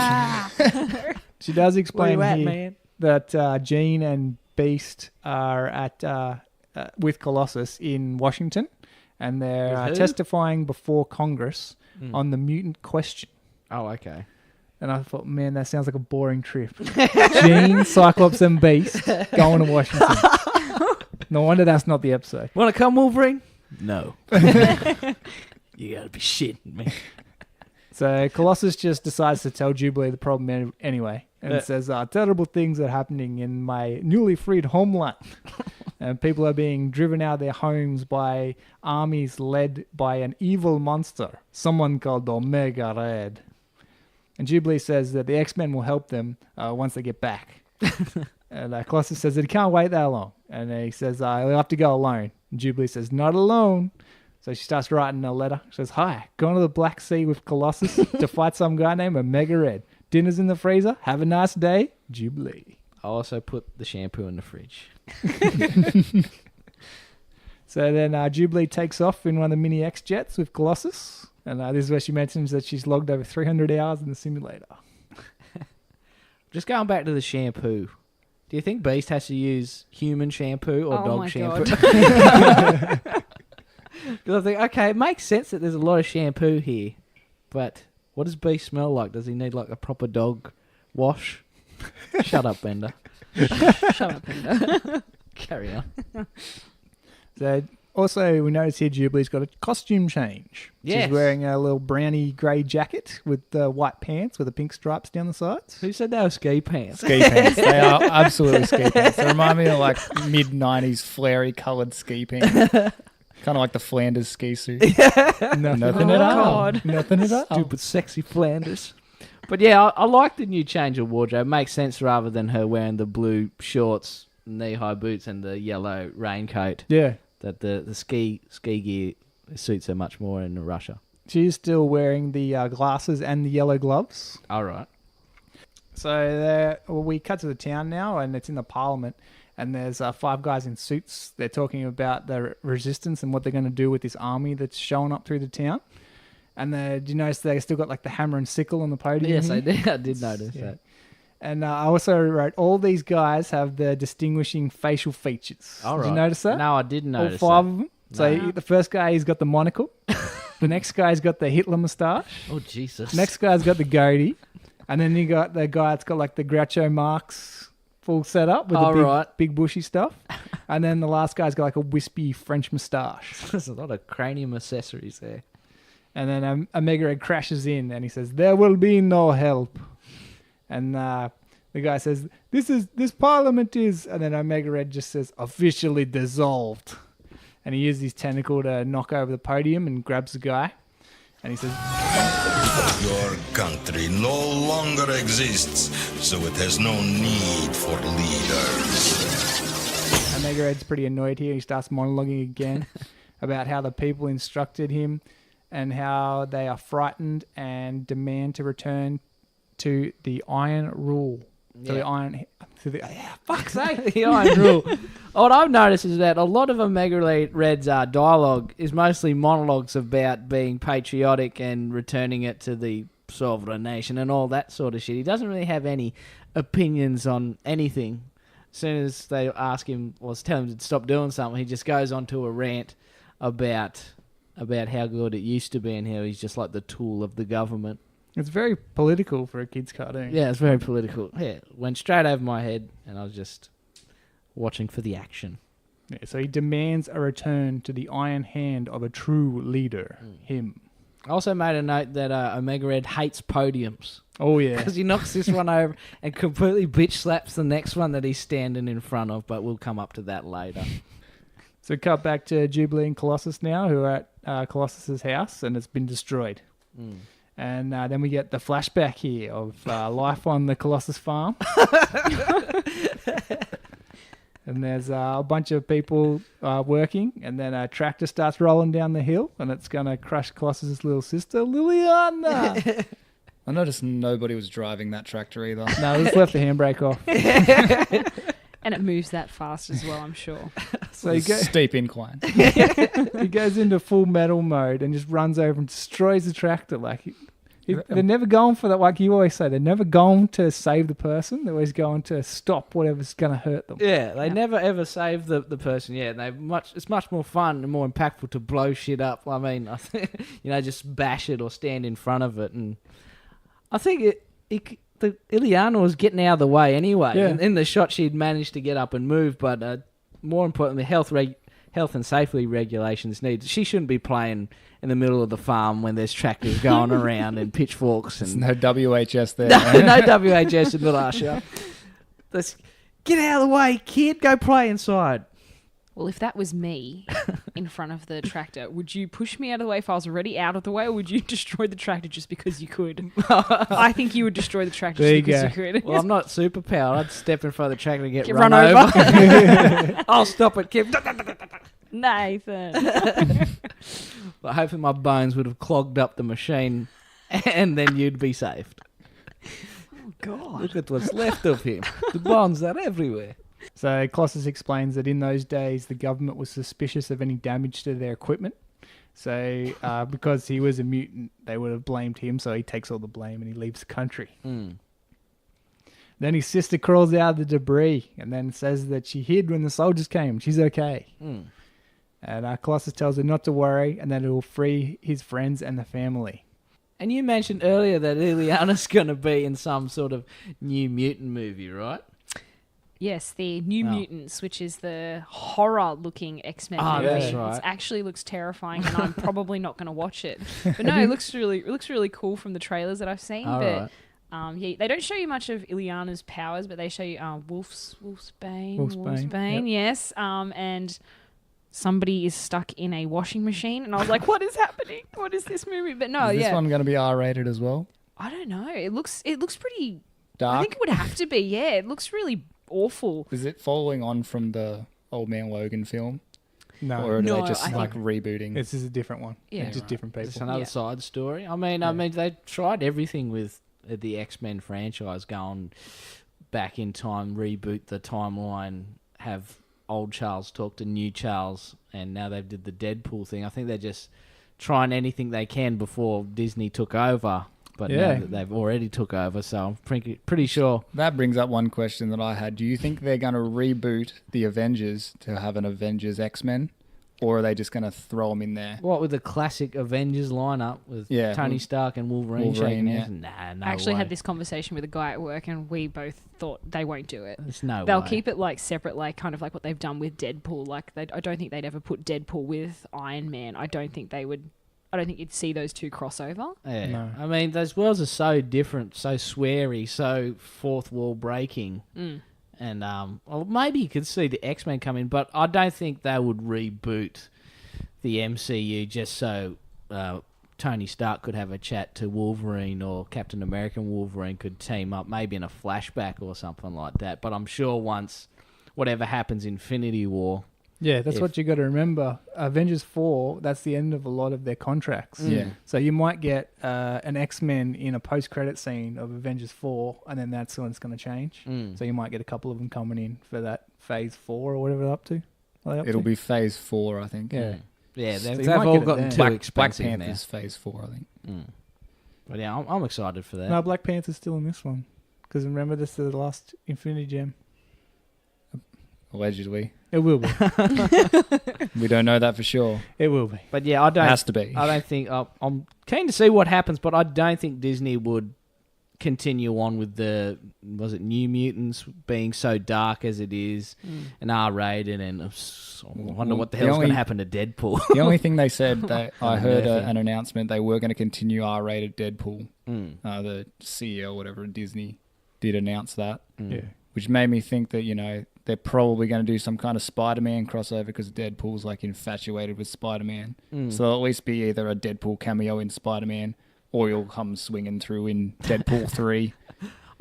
She does explain Where you at, here man? that Jean and Beast are at with Colossus in Washington, and they're With who? testifying before Congress on the mutant question. Oh, okay. And I thought, man, that sounds like a boring trip. Jean, Cyclops, and Beast going to Washington. No wonder that's not the episode. Want to come, Wolverine? No. You gotta be shitting me. So Colossus just decides to tell Jubilee the problem anyway, and says, terrible things are happening in my newly freed homeland. And people are being driven out of their homes by armies led by an evil monster, someone called Omega Red. And Jubilee says that the X-Men will help them once they get back. And Colossus says that he can't wait that long. And he says, he'll have to go alone. And Jubilee says, not alone. So she starts writing a letter. She says, hi, going to the Black Sea with Colossus to fight some guy named Omega Red. Dinner's in the freezer. Have a nice day. Jubilee. I also put the shampoo in the fridge. So then Jubilee takes off in one of the mini X-Jets with Colossus. And this is where she mentions that she's logged over 300 hours in the simulator. Just going back to the shampoo. Do you think Beast has to use human shampoo or dog shampoo? Because I think, okay, it makes sense that there's a lot of shampoo here. But what does Beast smell like? Does he need like a proper dog wash? Shut up, Bender. Shut up, Bender. Carry on. So also, we notice here Jubilee's got a costume change. Yes. She's wearing a little brownie grey jacket with white pants with the pink stripes down the sides. Who said they were ski pants? Ski pants. They are absolutely ski pants. They remind me of like mid-90s flary coloured ski pants. Kind of like the Flanders ski suit. Nothing at all. God. Nothing at all. Stupid sexy Flanders. But yeah, I like the new change of wardrobe. It makes sense rather than her wearing the blue shorts, knee-high boots and the yellow raincoat. Yeah. That the ski gear suits her much more in Russia. She's still wearing the glasses and the yellow gloves. All right. So we cut to the town now, and it's in the Parliament, and there's 5 guys in suits. They're talking about the resistance and what they're going to do with this army that's showing up through the town. And do you notice they still got like the hammer and sickle on the podium? Yes, here? I did. I did notice that. And I also wrote, all these guys have the distinguishing facial features. All right. Did you notice that? No, I didn't notice All 5 that. of them. So the first guy, he's got the monocle. The next guy's got the Hitler moustache. Oh, Jesus. Next guy's got the goatee. And then you got the guy that's got like the Groucho Marx full setup with the big bushy stuff. And then the last guy's got like a wispy French moustache. There's a lot of cranium accessories there. And then Omega Red crashes in and he says, there will be no help. And the guy says, this parliament is, and then Omega Red just says, officially dissolved. And he uses his tentacle to knock over the podium and grabs the guy. And he says, Your country no longer exists, so it has no need for leaders. Omega Red's pretty annoyed here. He starts monologuing again about how the people instructed him and how they are frightened and demand to return to the Iron Rule. To the Iron... fuck's sake! The Iron Rule. What I've noticed is that a lot of Omega Red's dialogue is mostly monologues about being patriotic and returning it to the sovereign nation and all that sort of shit. He doesn't really have any opinions on anything. As soon as they ask him or tell him to stop doing something, he just goes on to a rant about how good it used to be and how he's just like the tool of the government. It's very political for a kid's cartoon. Yeah, it's very political. Yeah, it went straight over my head and I was just watching for the action. Yeah, so he demands a return to the iron hand of a true leader, him. I also made a note that Omega Red hates podiums. Oh, yeah. Because he knocks this one over and completely bitch slaps the next one that he's standing in front of, but we'll come up to that later. So cut back to Jubilee and Colossus now, who are at Colossus's house, and it's been destroyed. And then we get the flashback here of life on the Colossus farm. And there's a bunch of people working, and then a tractor starts rolling down the hill, and it's going to crush Colossus's little sister, Liliana. I noticed nobody was driving that tractor either. No, just left the handbrake off. And it moves that fast as well, I'm sure. So he, Steep incline. he goes into full metal mode and just runs over and destroys the tractor. Like they're never going for that. Like you always say, they're never going to save the person. They're always going to stop whatever's going to hurt them. Yeah, they never ever save the person. Yeah, it's much more fun and more impactful to blow shit up. I mean, just bash it or stand in front of it. And I think the Ileana was getting out of the way anyway. Yeah. In the shot, she'd managed to get up and move, but more importantly, health and safety regulations need. She shouldn't be playing in the middle of the farm when there's tractors going around and pitchforks. And There's no WHS there. no WHS in the last show. Get out of the way, kid. Go play inside. Well, if that was me in front of the tractor, would you push me out of the way if I was already out of the way, or would you destroy the tractor just because you could? I think you would destroy the tractor just because you could. Well, I'm not superpowered. I'd step in front of the tractor and get run run over. I'll stop it, kid. Nathan. But hoping my bones would have clogged up the machine, and then you'd be saved. Oh, God. Look at what's left of him. The bones are everywhere. So Colossus explains that in those days, the government was suspicious of any damage to their equipment. So because he was a mutant, they would have blamed him. So he takes all the blame and he leaves the country. Then his sister crawls out of the debris and then says that she hid when the soldiers came. She's okay. And Colossus tells her not to worry and that it will free his friends and the family. And you mentioned earlier that Ileana's going to be in some sort of New Mutant movie, right? Yes, the New Mutants, which is the horror-looking X-Men movie. That's right. It actually looks terrifying, and I'm probably not going to watch it. But no, it looks really cool from the trailers that I've seen. But they don't show you much of Ileana's powers, but they show you Wolfsbane, yes. And somebody is stuck in a washing machine, and I was like, "What is happening? What is this movie?" But no, Is this one going to be R-rated as well? I don't know. It looks pretty Dark? I think it would have to be. Yeah, it looks really awful. Is it following on from the Old Man Logan film? No. Or are No, they just I like think- rebooting? This is a different one. Yeah. It's just different people. It's another side story. I mean, they tried everything with the X-Men franchise, going back in time, reboot the timeline, have old Charles talk to new Charles, and now they've did the Deadpool thing. I think they're just trying anything they can before Disney took over. But now that they've already took over, so I'm pretty sure. That brings up one question that I had. Do you think they're going to reboot the Avengers to have an Avengers X-Men? Or are they just going to throw them in there? What, with the classic Avengers lineup with Tony Stark and Wolverine shaking hands? Nah, no I actually way. had this conversation with a guy at work, and we both thought they won't do it. There's no They'll way. keep it like separate, like kind of like what they've done with Deadpool. Like I don't think they'd ever put Deadpool with Iron Man. I don't think you'd see those two crossover. Yeah. No. I mean, those worlds are so different, so sweary, so fourth wall breaking. And well, maybe you could see the X-Men come in, but I don't think they would reboot the MCU just so Tony Stark could have a chat to Wolverine, or Captain America and Wolverine could team up, maybe in a flashback or something like that. But I'm sure once whatever happens in Infinity War... Yeah, that's what you got to remember. Avengers 4, that's the end of a lot of their contracts. Yeah. So you might get an X-Men in a post-credit scene of Avengers 4, and then that's when it's going to change. So you might get a couple of them coming in for that Phase 4 or whatever they're up to. It'll be Phase 4, I think. Yeah. Yeah, So they've you might all get it gotten then. too Black expensive Panther's Phase 4, I think. But yeah, I'm excited for that. No, Black Panther's still in this one. Because remember, this is the last Infinity Gem. Allegedly. It will be. We don't know that for sure. It will be. But yeah, I don't. Has to be. I don't think. I'm keen to see what happens, but I don't think Disney would continue on with the New Mutants being so dark as it is, and R-rated, and I wonder what the hell's going to happen to Deadpool. The only thing they said that I heard Nothing. an announcement they were going to continue R-rated Deadpool. The CEO, whatever, Disney did announce that. Yeah. Which made me think that, they're probably going to do some kind of Spider-Man crossover because Deadpool's like infatuated with Spider-Man. So there'll at least be either a Deadpool cameo in Spider-Man, or you'll come swinging through in Deadpool 3.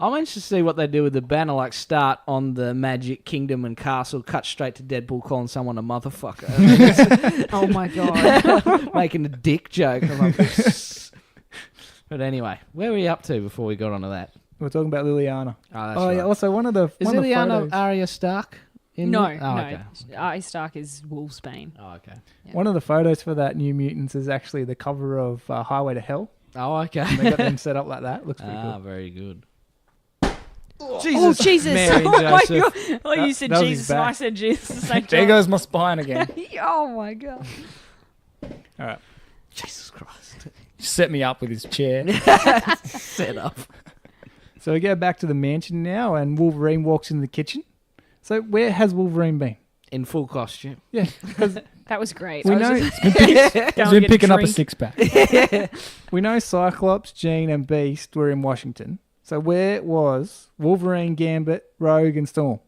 I'm anxious to see what they do with the banner. Like, start on the Magic Kingdom and Castle, cut straight to Deadpool calling someone a motherfucker. Oh my god. Making a dick joke. But anyway, where were we up to before we got onto that? We're talking about Liliana. Oh, that's Oh, right. yeah. Also, one of the Is one of the Liliana photos- Arya Stark? No, there? Oh, okay. Arya Stark is Wolfsbane. Oh, okay. Yeah. One of the photos for that New Mutants is actually the cover of Highway to Hell. Oh, okay. And they got them set up like that. Looks pretty cool. Very good. Oh, Jesus. Mary and Oh my Joseph. god. Oh, you said that was his Jesus and I back. said Jesus at the same There time. goes my spine again. Oh my god. All right. Jesus Christ. Set me up with his chair. Set up. So we go back to the mansion now, and Wolverine walks in the kitchen. So where has Wolverine been? In full costume. Yeah, because That was great. we I was know just He's going been to get picking up a drink. six-pack. we know Cyclops, Jean, and Beast were in Washington. So where was Wolverine, Gambit, Rogue, and Storm?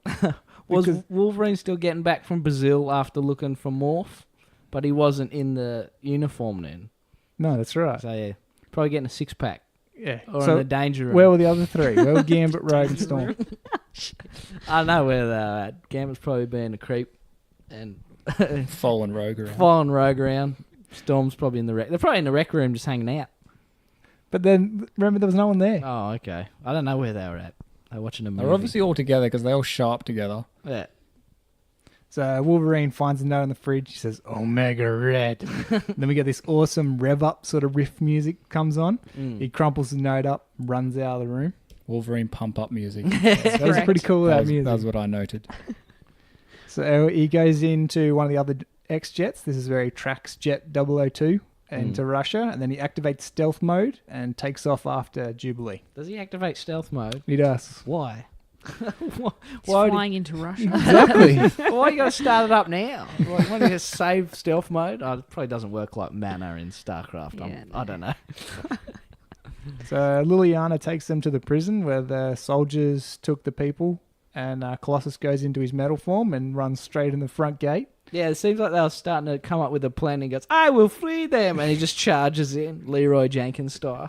Was Because- Wolverine still getting back from Brazil after looking for Morph? But he wasn't in the uniform then. No, that's right. So, yeah. Probably getting a six-pack. Yeah. Or in So the danger room. where were the other three? Where were Gambit, Rogue, and Storm? I don't know where they're at. Gambit's probably being a creep. And Fallen rogue around. following Rogue around. Storm's probably in the rec. They're probably in the rec room just hanging out. But then remember, there was no one there. Oh, okay. I don't know where they were at. They're watching a movie. They're obviously all together because they all show up together. Yeah. So Wolverine finds a note in the fridge. He says, Omega Red. Then we get this awesome rev up sort of riff music comes on. He crumples the note up, runs out of the room. Wolverine pump up music. That was pretty cool, that music. That was what I noted. So he goes into one of the other X-Jets. This is where he tracks Jet 002 into Russia. And then he activates stealth mode and takes off after Jubilee. Does he activate stealth mode? He does. Why? He's Why would flying into Russia. Exactly. Why you got to start it up now? Like, when you just save stealth mode? Oh, it probably doesn't work like mana in StarCraft. Yeah, I don't know. So Liliana takes them to the prison where the soldiers took the people. And Colossus goes into his metal form and runs straight in the front gate. Yeah, it seems like they were starting to come up with a plan and he goes, I will free them. And he just charges in, Leroy Jenkins style.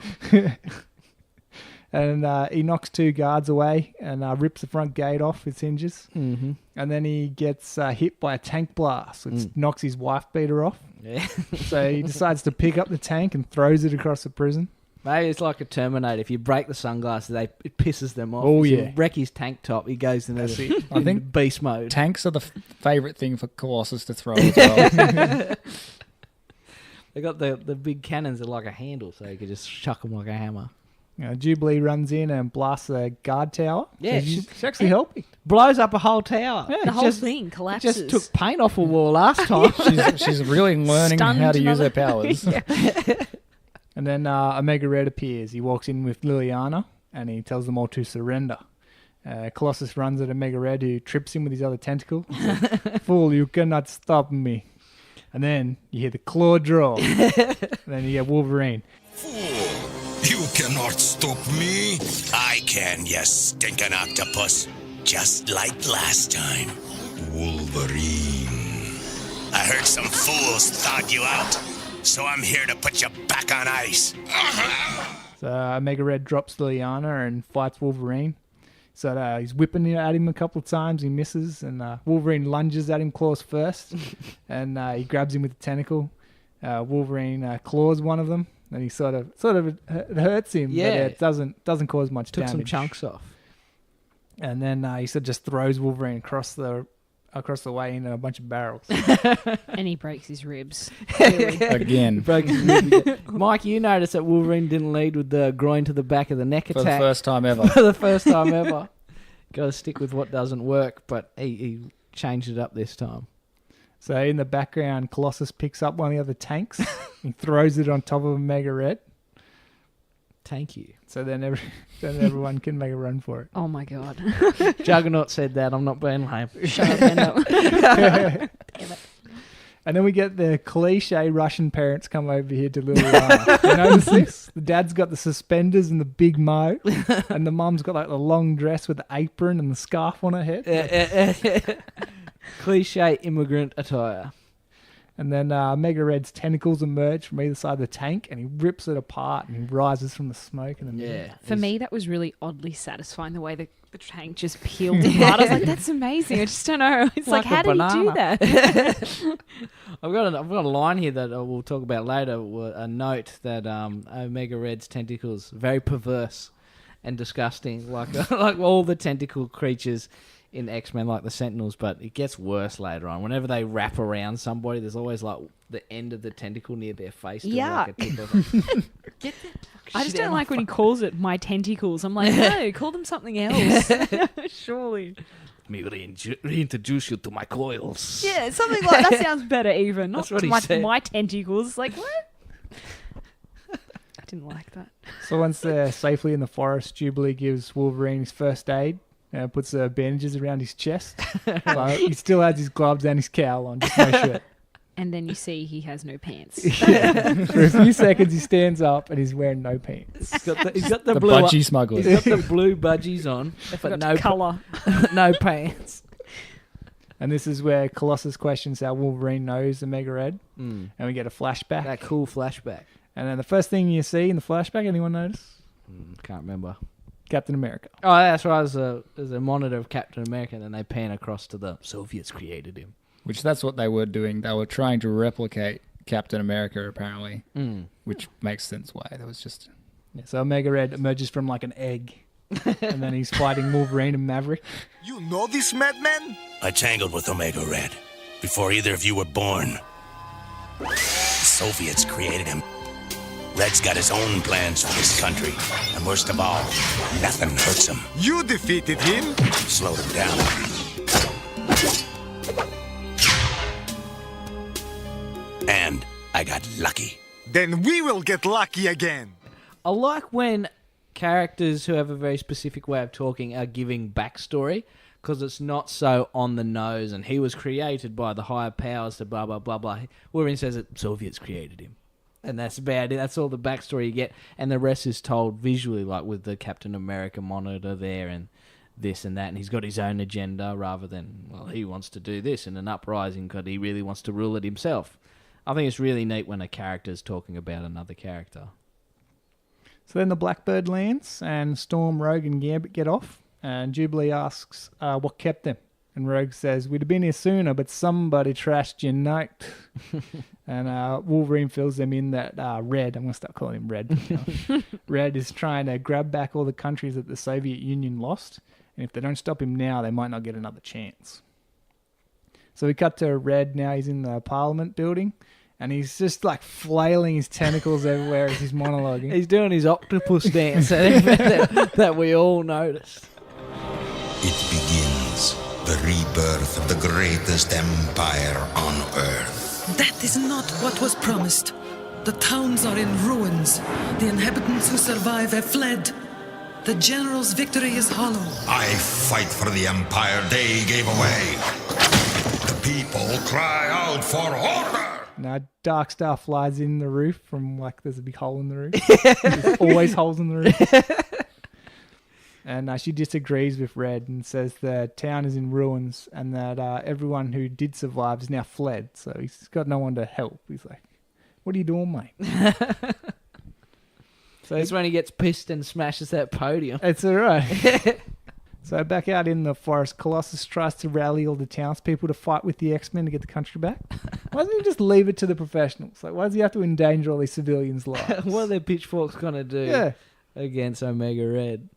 And he knocks two guards away and rips the front gate off its hinges. Mm-hmm. And then he gets hit by a tank blast, which knocks his wife beater off. Yeah. So he decides to pick up the tank and throws it across the prison. Maybe it's like a Terminator. If you break the sunglasses, it pisses them off. Oh, If you yeah. wreck his tank top, he goes into the I think beast mode. tanks are the favourite thing for Colossus to throw as well. They got the big cannons that are like a handle, so you could just chuck them like a hammer. Jubilee runs in and blasts the guard tower. Yeah, So she's actually helping. Blows up a whole tower. Yeah, The whole just, thing It collapses. just took paint off a wall last time. she's really learning Stunned how to use another- her powers. And then Omega Red appears. He walks in with Liliana and he tells them all to surrender. Colossus runs at Omega Red, who trips him with his other tentacle. Fool, you cannot stop me. And then you hear the claw draw. And then you get Wolverine. Fool! You cannot stop me. I can, you stinking octopus. Just like last time. Wolverine. I heard some fools thawed you out, so I'm here to put you back on ice. So Omega Red drops Liliana and fights Wolverine. So he's whipping at him a couple of times. He misses, and Wolverine lunges at him claws first, and he grabs him with the tentacle. Wolverine claws one of them, and he sort of it hurts him. Yeah. but it doesn't cause much Took damage. some chunks off. And then he sort of just throws Wolverine across the way into a bunch of barrels. and he breaks his ribs. Clearly. Again, Broke his rib again. Mike, you noticed that Wolverine didn't lead with the groin to the back of the neck for the attack first time ever. for the first time ever. Got to stick with what doesn't work, but he changed it up this time. So in the background, Colossus picks up one of the other tanks. He throws it on top of Omega Red. Thank you. So then everyone can make a run for it. Oh my god. Juggernaut said that. I'm not being lame. Shut up, Endo. And then we get the cliche Russian parents come over here to Liliana. You notice this? The dad's got the suspenders and the big mo, and the mum's got like the long dress with the apron and the scarf on her head. Cliche immigrant attire. And then Mega Red's tentacles emerge from either side of the tank, and he rips it apart, and he rises from the smoke. And For me, that was really oddly satisfying, the way the tank just peeled apart. I was like, that's amazing. I just don't know. It's like how did he do that? I've got a line here that we'll talk about later. A note that Omega Red's tentacles very perverse and disgusting, like like all the tentacle creatures in X-Men, like the Sentinels. But it gets worse later on. Whenever they wrap around somebody, there's always like the end of the tentacle near their face. Yeah. Like a tip of Get that. I just don't like when he calls it my tentacles. I'm like, no, call them something else. Surely. Let me reintroduce you to my coils. Yeah, something like that sounds better even. Not That's what he my, said. my tentacles. Like, what? I didn't like that. So once they're safely in the forest, Jubilee gives Wolverine his first aid. Puts bandages around his chest. But he still has his gloves and his cowl on, just no shirt. And then you see he has no pants. For a few seconds, he stands up and he's wearing no pants. He's got the The blue budgie smugglers. He's got the blue budgies on, but no colour. no pants. And this is where Colossus questions how Wolverine knows the Mega Red. And we get a flashback. That cool flashback. And then the first thing you see in the flashback, anyone notice? Can't remember. Captain America. Oh, that's right. There's a monitor of Captain America, and then they pan across to the Soviets created him. Which that's what they were doing. They were trying to replicate Captain America, apparently. Which makes sense why. That was just... Yeah, so Omega Red emerges from like an egg. And then he's fighting Wolverine and Maverick. You know this madman? I tangled with Omega Red before either of you were born. The Soviets created him. Red's got his own plans for this country. And worst of all, nothing hurts him. You defeated him? Slowed him down. And I got lucky. Then we will get lucky again. I like when characters who have a very specific way of talking are giving backstory, because it's not so on the nose, and he was created by the higher powers to blah, blah, blah, blah. Wolverine says that Soviets created him. And that's about it. That's all the backstory you get. And the rest is told visually, like with the Captain America monitor there and this and that. And he's got his own agenda rather than, well, he wants to do this in an uprising because he really wants to rule it himself. I think it's really neat when a character's talking about another character. So then the Blackbird lands, and Storm, Rogue, and Gambit get off. And Jubilee asks what kept them. And Rogue says, we'd have been here sooner, but somebody trashed your note. And Wolverine fills them in that Red, I'm going to start calling him Red. Red is trying to grab back all the countries that the Soviet Union lost. And if they don't stop him now, they might not get another chance. So we cut to Red. Now he's in the Parliament building. And he's just like flailing his tentacles everywhere as he's monologuing. He's doing his octopus dance that we all noticed. It begins. The rebirth of the greatest empire on Earth. That is not what was promised. The towns are in ruins. The inhabitants who survive have fled. The general's victory is hollow. I fight for the empire they gave away. The people cry out for order. Now, Darkstar flies in the roof from, like, there's a big hole in the roof. There's always holes in the roof. And she disagrees with Red and says the town is in ruins and that everyone who did survive is now fled. So he's got no one to help. He's like, what are you doing, mate? So it's when he gets pissed and smashes that podium. It's all right. So back out in the forest, Colossus tries to rally all the townspeople to fight with the X-Men to get the country back. Why doesn't he just leave it to the professionals? Like, why does he have to endanger all these civilians' lives? What are their pitchforks going to do against Omega Red?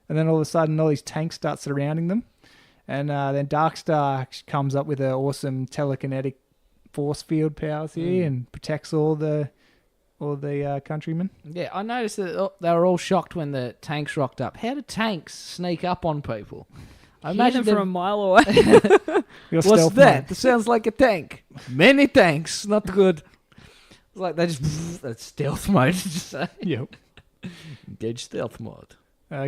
And then all of a sudden, all these tanks start surrounding them. And then Darkstar comes up with her awesome telekinetic force field powers here and protects all the countrymen. Yeah, I noticed that they were all shocked when the tanks rocked up. How do tanks sneak up on people? I imagine from a mile away. What's that? That sounds like a tank. Many tanks. Not good. It's like they just... That's stealth mode, did you say? Yep. Engage stealth mode.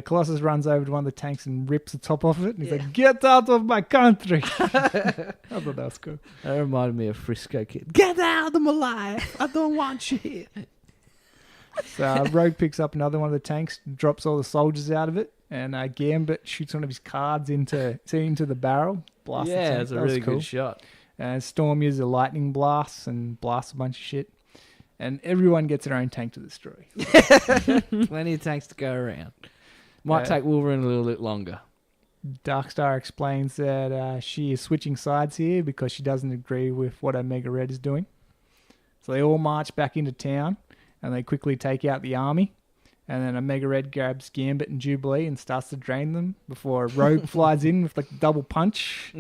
Colossus runs over to one of the tanks and rips the top off it. And he's like, get out of my country. I thought that was cool. That reminded me of Frisco Kid. Get out of my life. I don't want you here. So Rogue picks up another one of the tanks, drops all the soldiers out of it. And Gambit shoots one of his cards into the barrel. Blasts the tank. It's a really good shot. And Storm uses a lightning blast and blasts a bunch of shit. And everyone gets their own tank to destroy. Plenty of tanks to go around. Might take Wolverine a little bit longer. Darkstar explains that she is switching sides here because she doesn't agree with what Omega Red is doing. So they all march back into town and they quickly take out the army. And then Omega Red grabs Gambit and Jubilee and starts to drain them before Rogue flies in with like a double punch.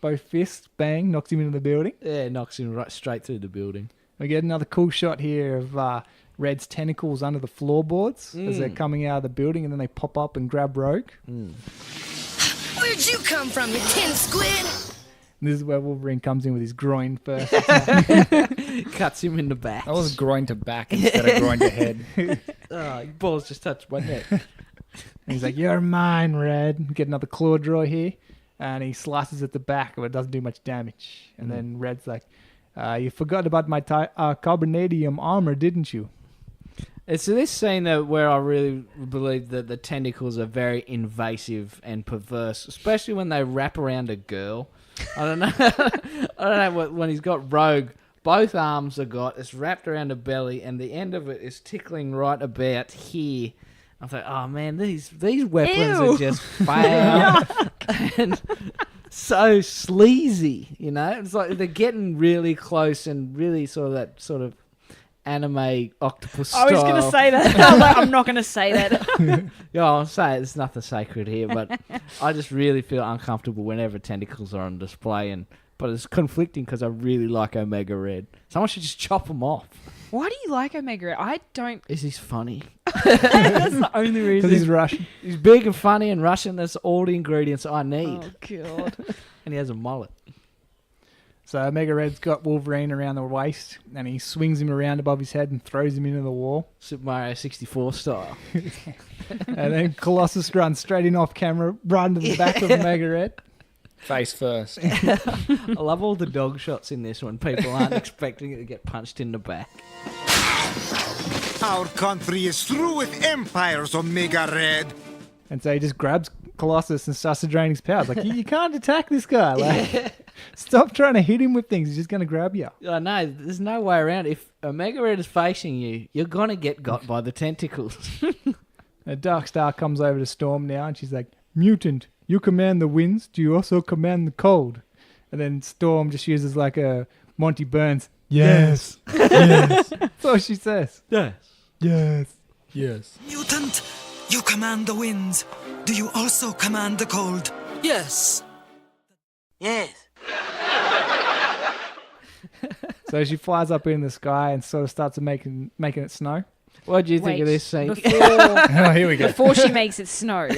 Both fists, bang, knocks him into the building. Yeah, knocks him right straight through the building. We get another cool shot here of Red's tentacles under the floorboards as they're coming out of the building, and then they pop up and grab Rogue. Where'd you come from, you tin squid? And this is where Wolverine comes in with his groin first. Cuts him in the back. That was groin to back instead of groin to head. Your balls just touched my neck. And he's like, "You're mine, Red." Get another claw draw here. And he slices at the back, but it doesn't do much damage. And then Red's like, "You forgot about my carbonadium armor, didn't you?" It's this scene that where I really believe that the tentacles are very invasive and perverse, especially when they wrap around a girl. I don't know. When he's got Rogue, both arms are got, it's wrapped around her belly, and the end of it is tickling right about here. I thought, oh man, these weapons are just foul and so sleazy. You know, it's like they're getting really close and really sort of anime octopus style. I was going to say that. I was like, I'm not going to say that. Yeah, I'll say it. There's nothing sacred here, but I just really feel uncomfortable whenever tentacles are on display, but it's conflicting because I really like Omega Red. Someone should just chop them off. Why do you like Omega Red? I don't. Is he funny? That's the only reason. Because he's Russian. He's big and funny and Russian. That's all the ingredients I need. Oh, God. And he has a mullet. So Omega Red's got Wolverine around the waist, and he swings him around above his head and throws him into the wall. Super Mario 64 style. And then Colossus runs straight in off camera, right into the back of Omega Red. Face first. I love all the dog shots in this when people aren't expecting it to get punched in the back. Our country is through with empires, Omega Red. And so he just grabs Colossus and starts to drain his powers. Like, you can't attack this guy. Like, stop trying to hit him with things. He's just going to grab you. I know. There's no way around. If Omega Red is facing you, you're going to get got by the tentacles. Darkstar comes over to Storm now, and she's like, "Mutant, you command the winds. Do you also command the cold?" And then Storm just uses like a Monty Burns. Yes. Yes. That's all she says. Yes. Yes. Yes. Mutant, you command the winds. Do you also command the cold? Yes. Yes. So she flies up in the sky and sort of starts making it snow. What do you think of Wait, this scene? Oh, here we go. Before she makes it snow,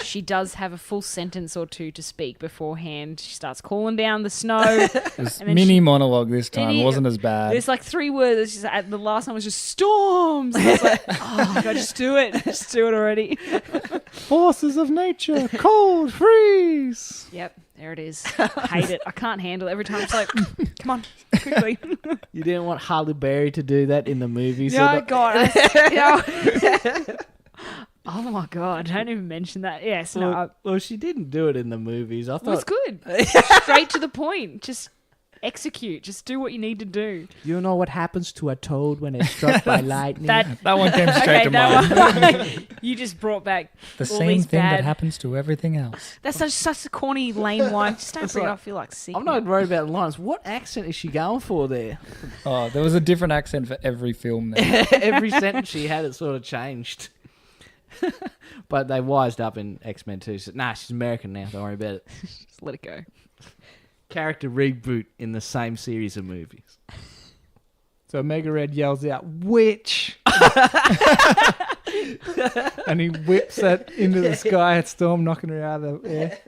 she does have a full sentence or two to speak beforehand. She starts calling down the snow. This mini monologue this time Mini- wasn't as bad. There's like 3 words. She's like, the last one was just storms. And I was like, oh, God, just do it. Just do it already. Forces of nature, cold, freeze. Yep, there it is. I hate it. I can't handle it. Every time it's like, come on, quickly. You didn't want Halle Berry to do that in the movies. No, God. Oh, my God. Don't even mention that. Yes, no. Well, she didn't do it in the movies. I It was thought good. Straight to the point. Just execute. Just do what you need to do. You know what happens to a toad when it's struck by lightning? That one came straight to mind. One. You just brought back The all same these thing bad. that happens to everything else. That's such a corny, lame line. Just don't It's bring it like- up. I feel like sick. I'm not worried about lines. What accent is she going for there? Oh, there was a different accent for every film there. Every sentence she had, it sort of changed. But they wised up in X-Men 2. So, nah, she's American now. Don't worry about it. Just let it go. Character reboot in the same series of movies. So Omega Red yells out, "Witch!" And he whips it into the sky at Storm, knocking her out of the air.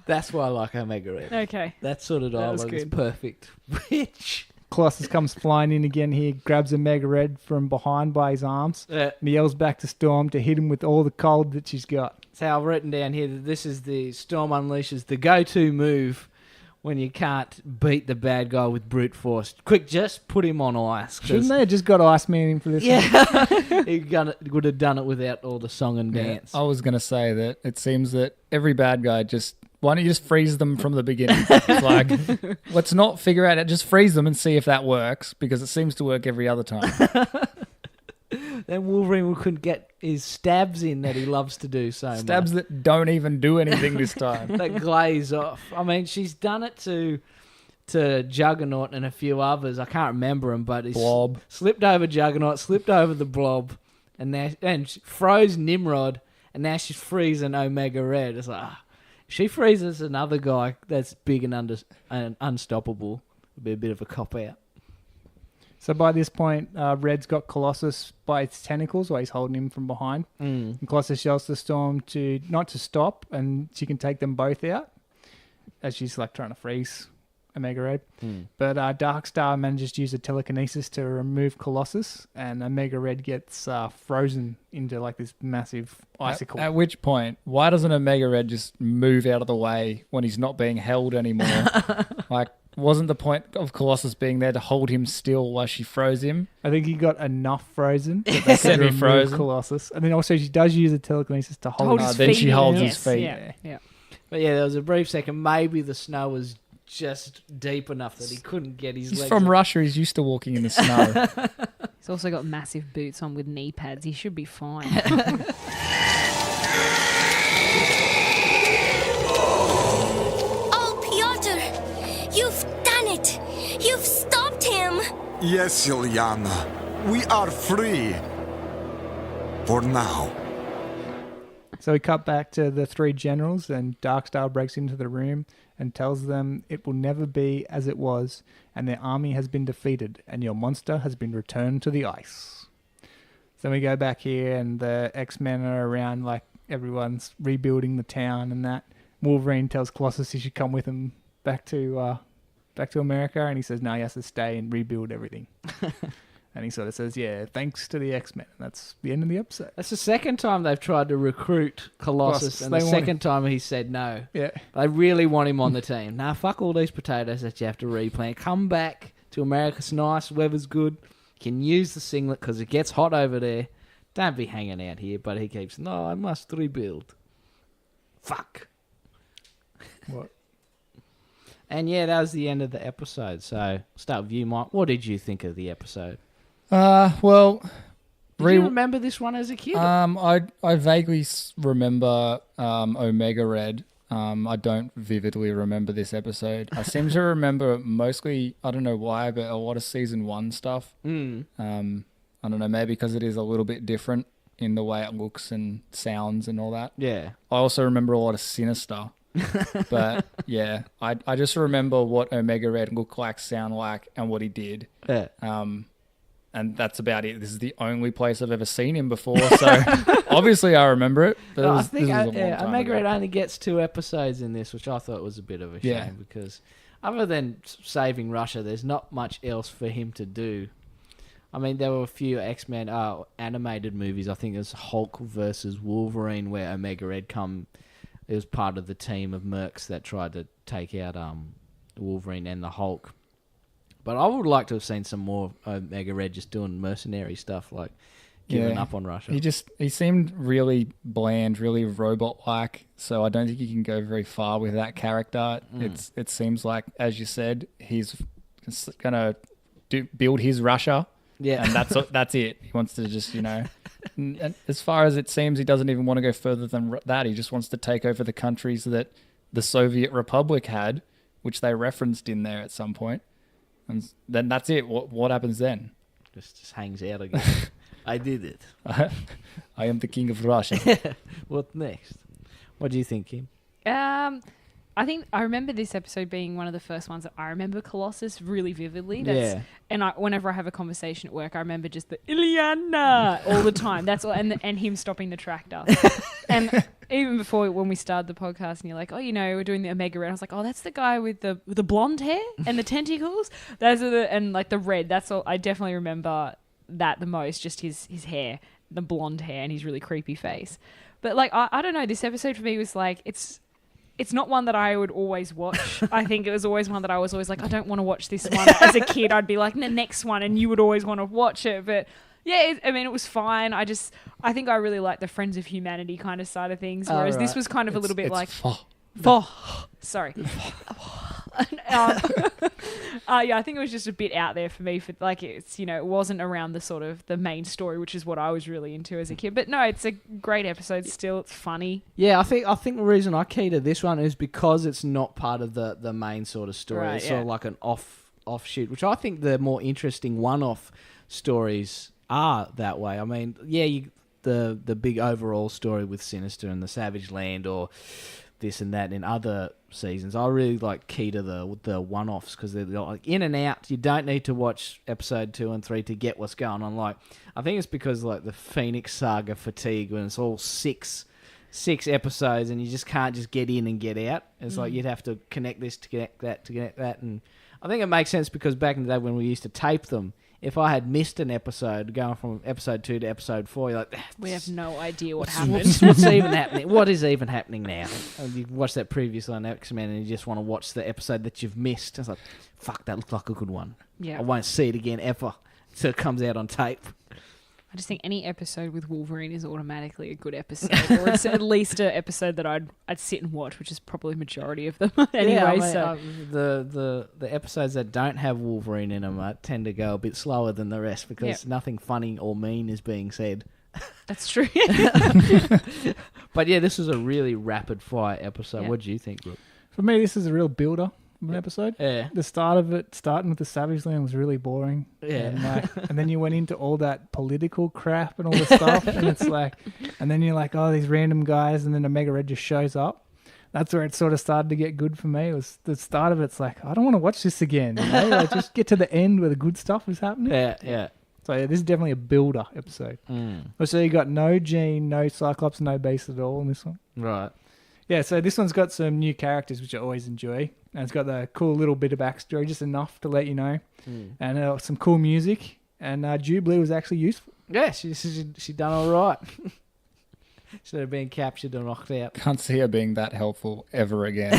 That's why I like Omega Red. Okay. That sort of That was dialogue is good. perfect. Witch. Colossus comes flying in again here, grabs Omega Red from behind by his arms, and he yells back to Storm to hit him with all the cold that she's got. So I've written down here that this is the Storm Unleashes, the go-to move when you can't beat the bad guy with brute force. Quick, just put him on ice. Shouldn't they have just got Iceman in for this one? Yeah. He would have done it without all the song and dance. I was going to say that it seems that every bad guy just why don't you just freeze them from the beginning? Like, let's not figure out it. Just freeze them and see if that works, because it seems to work every other time. Then Wolverine couldn't get his stabs in that he loves to do so Stabs much. that don't even do anything this time. That glaze off. I mean, she's done it to Juggernaut and a few others. I can't remember them, but he's Blob. slipped over Juggernaut, slipped over the Blob, and she froze Nimrod, and now she's freezing Omega Red. It's like, she freezes another guy that's big and unstoppable. It'd be a bit of a cop-out. So by this point, Red's got Colossus by its tentacles while he's holding him from behind. And Colossus yells to Storm not to stop, and she can take them both out as she's like trying to freeze Omega Red. But Darkstar manages to use a telekinesis to remove Colossus, and Omega Red gets frozen into like this massive icicle. At which point, why doesn't Omega Red just move out of the way when he's not being held anymore? Like, wasn't the point of Colossus being there to hold him still while she froze him? I think he got enough frozen that they could remove Semi-frozen. Colossus. And then also she does use a telekinesis to hold his Then feet. she holds Yes, his feet. Yeah. But yeah, there was a brief second. Maybe the snow was just deep enough that he couldn't get his He's legs from up. Russia. He's used to walking in the snow. He's also got massive boots on with knee pads. He should be fine. Oh, Piotr, you've done it. You've stopped him. Yes, Ilyana. We are free. For now. So we cut back to the three generals, and Darkstar breaks into the room and tells them it will never be as it was, and their army has been defeated, and your monster has been returned to the ice. So we go back here, and the X-Men are around, like everyone's rebuilding the town and that. Wolverine tells Colossus he should come with him back to America, and he says no, he has to stay and rebuild everything. And he sort of says, yeah, thanks to the X-Men. And that's the end of the episode. That's the second time they've tried to recruit Colossus, and the second time he said no. Yeah. They really want him on the team. Nah, fuck all these potatoes that you have to replant. Come back to America. It's nice. Weather's good. You can use the singlet because it gets hot over there. Don't be hanging out here. But he keeps, no, I must rebuild. Fuck. What? And yeah, that was the end of the episode. So, start with you, Mike. What did you think of the episode? Well, Did you remember this one as a kid? I vaguely remember Omega Red. I don't vividly remember this episode. I seem to remember mostly, I don't know why, but a lot of season 1 stuff. I don't know, maybe because it is a little bit different in the way it looks and sounds and all that. Yeah. I also remember a lot of Sinister. But yeah, I just remember what Omega Red looked like, sound like, and what he did. Yeah. And that's about it. This is the only place I've ever seen him before, so obviously I remember it. But I think this was a long time Omega ago. Red only gets 2 episodes in this, which I thought was a bit of a shame Yeah. because other than saving Russia, there's not much else for him to do. I mean, there were a few X-Men animated movies. I think it was Hulk versus Wolverine, where Omega Red it was part of the team of mercs that tried to take out Wolverine and the Hulk. But I would like to have seen some more Omega Red just doing mercenary stuff, like giving up on Russia. He seemed really bland, really robot-like, so I don't think you can go very far with that character. It seems like, as you said, he's going to build his Russia. Yeah. And that's it. He wants to just, and as far as it seems, he doesn't even want to go further than that. He just wants to take over the countries that the Soviet Republic had, which they referenced in there at some point. And then that's it. What happens then? Just hangs out again. I did it. I am the king of Russia. What next? What do you think, Kim? I think I remember this episode being one of the first ones that I remember Colossus really vividly. And whenever I have a conversation at work, I remember just the Ilyana all the time. That's all, and him stopping the tractor. And even before when we started the podcast, and you're like, oh, we're doing the Omega Red. I was like, oh, that's the guy with the blonde hair and the tentacles. And like the red. That's all. I definitely remember that the most. Just his hair, the blonde hair, and his really creepy face. But like I don't know. This episode for me was like it's not one that I would always watch. I think it was always one that I was always like, I don't want to watch this one. As a kid, I'd be like, the next one, and you would always want to watch it. But yeah, it was fine. I think I really liked the Friends of Humanity kind of side of things, whereas this was kind of a little bit like... Sorry. Yeah, I think it was just a bit out there for me. For like, it's it wasn't around the sort of the main story, which is what I was really into as a kid. But no, it's a great episode. Still, it's funny. Yeah, I think the reason I key to this one is because it's not part of the main sort of story. Right, it's sort of like an offshoot, which I think the more interesting one-off stories are that way. I mean, yeah, the big overall story with Sinister and the Savage Land or this and that in other seasons. I really like key to the one-offs because they're like in and out. You don't need to watch episode 2 and 3 to get what's going on. Like, I think it's because like the Phoenix Saga fatigue when it's all six episodes and you just can't just get in and get out. It's like you'd have to connect this to connect that to connect that. And I think it makes sense because back in the day when we used to tape them, if I had missed an episode going from episode 2 to episode 4, you're like, we have no idea what happened. What's even happening? What is even happening now? And you watch that previous on X-Men and you just want to watch the episode that you've missed. It's like, fuck, that looked like a good one. Yeah. I won't see it again ever until it comes out on tape. I just think any episode with Wolverine is automatically a good episode, or it's at least an episode that I'd sit and watch, which is probably the majority of them anyway. Yeah, I mean, so the episodes that don't have Wolverine in them tend to go a bit slower than the rest because nothing funny or mean is being said. That's true. But yeah, this is a really rapid fire episode. Yeah. What do you think, Brooke? For me, this is a real builder of an episode. Yeah. The start of it, starting with the Savage Land, was really boring. Yeah. And then you went into all that political crap and all the stuff, and it's like, and then you're like, oh, these random guys, and then Omega Red just shows up. That's where it sort of started to get good for me. It was the start of it. It's like, I don't want to watch this again. Like, just get to the end where the good stuff is happening. Yeah. So yeah, this is definitely a builder episode. So you got no Jean, no Cyclops, no Beast at all in this one. Right. Yeah, so this one's got some new characters, which I always enjoy. And it's got the cool little bit of backstory, just enough to let you know. And some cool music. And Jubilee was actually useful. Yeah, she done all right. Instead of being captured and knocked out. Can't see her being that helpful ever again.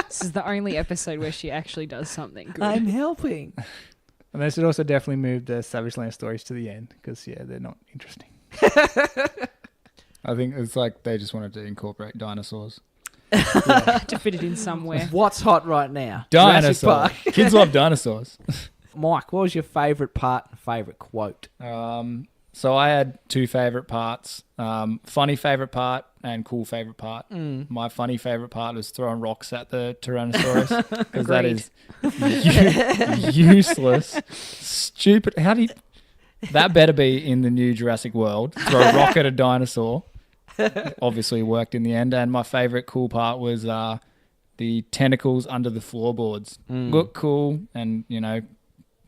this is the only episode where she actually does something good. I'm helping. And they should also definitely move the Savage Land stories to the end because, yeah, they're not interesting. I think it's like they just wanted to incorporate dinosaurs. To fit it in somewhere. What's hot right now? Dinosaurs. Kids love dinosaurs. Mike, what was your favourite part and favourite quote? So I had two favourite parts. Funny favourite part and cool favourite part. My funny favourite part was throwing rocks at the Tyrannosaurus because that is useless, stupid. How do you... That better be in the new Jurassic World. Throw a rock at a dinosaur. Obviously worked in the end. And my favourite cool part was the tentacles under the floorboards. Look cool and,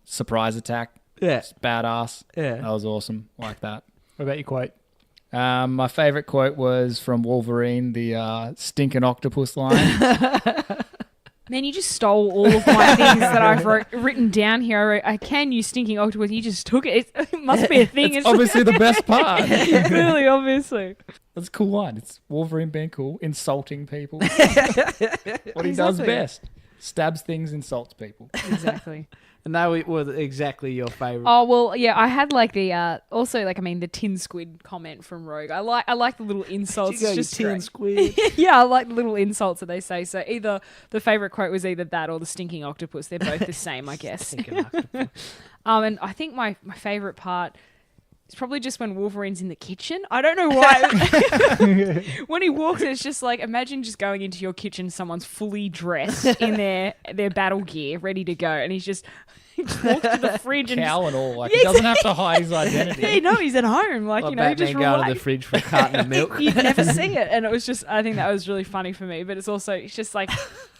surprise attack. Yeah. It's badass. Yeah. That was awesome. Like that. What about your quote? My favourite quote was from Wolverine, the stinking octopus line. Man, you just stole all of my things that I've written down here. I wrote, can you stinking octopus? You just took it. It must be a thing. It's obviously the best part. Really, obviously. That's a cool line. It's Wolverine being cool, insulting people. What he does best. Stabs things, insults people. Exactly. And they were exactly your favourite. Oh, well, yeah, I had the tin squid comment from Rogue. I like the little insults. Did you go, just tin great. squid? Yeah, I like the little insults that they say. So either the favourite quote was either that or the stinking octopus. They're both the same, I guess. Stinking octopus. And I think my favourite part is probably just when Wolverine's in the kitchen. I don't know why. When he walks in, it's just like, imagine just going into your kitchen, someone's fully dressed in their battle gear, ready to go, and he just walks to the fridge and cowl and all. Like, he doesn't have to hide his identity. Yeah, no, he's at home. Like, he just Batman going to the fridge for a carton of milk. You'd never see it. And it was just, I think that was really funny for me. But it's just like,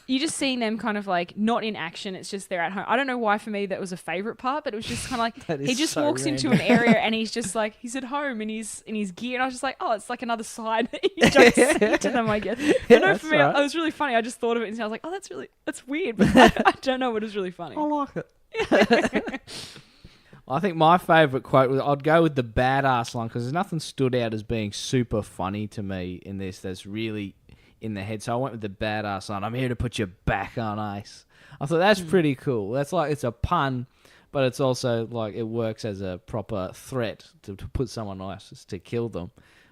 you just seeing them kind of like not in action. It's just they're at home. I don't know why for me that was a favourite part, but it was just kind of like he just walks into an area and he's just like, he's at home and he's in his gear. And I was just like, oh, it's like another side that you don't see to them, I guess. But no, for me, it was really funny. I just thought of it and I was like, oh, that's weird. But I don't know, but it was really funny. I like it. I think my favourite quote was, I'd go with the badass line because there's nothing stood out as being super funny to me in this that's really in the head. So I went with the badass line. I'm here to put you back on ice. I thought that's pretty cool. That's like, it's a pun, but it's also like it works as a proper threat to put someone on ice to kill them,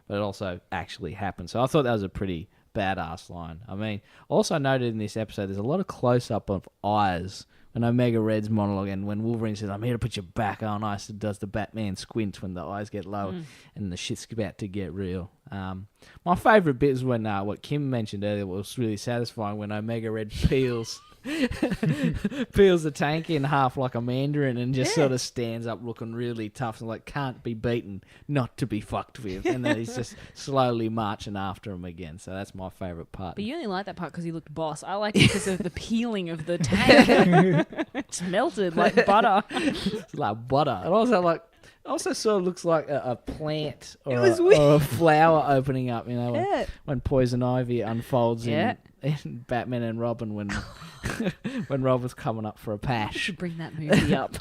but it also actually happens. So I thought that was a pretty badass line. I mean, also noted in this episode, there's a lot of close-up of eyes when Omega Red's monologue, and when Wolverine says, "I'm here to put you back on ice," it does the Batman squint when the eyes get low and the shit's about to get real. My favourite bit is when, what Kim mentioned earlier was really satisfying, when Omega Red peels the tank in half like a mandarin and just sort of stands up looking really tough and like can't be beaten, not to be fucked with, and then he's just slowly marching after him again. So that's my favourite part. But you only like that part because he looked boss. I like it because of the peeling of the tank. It's melted like butter. It's like butter. And also sort of looks like a plant or weird. Or a flower opening up, when Poison Ivy unfolds in Batman and Robin when when Robin's coming up for a You pash. should bring that movie up.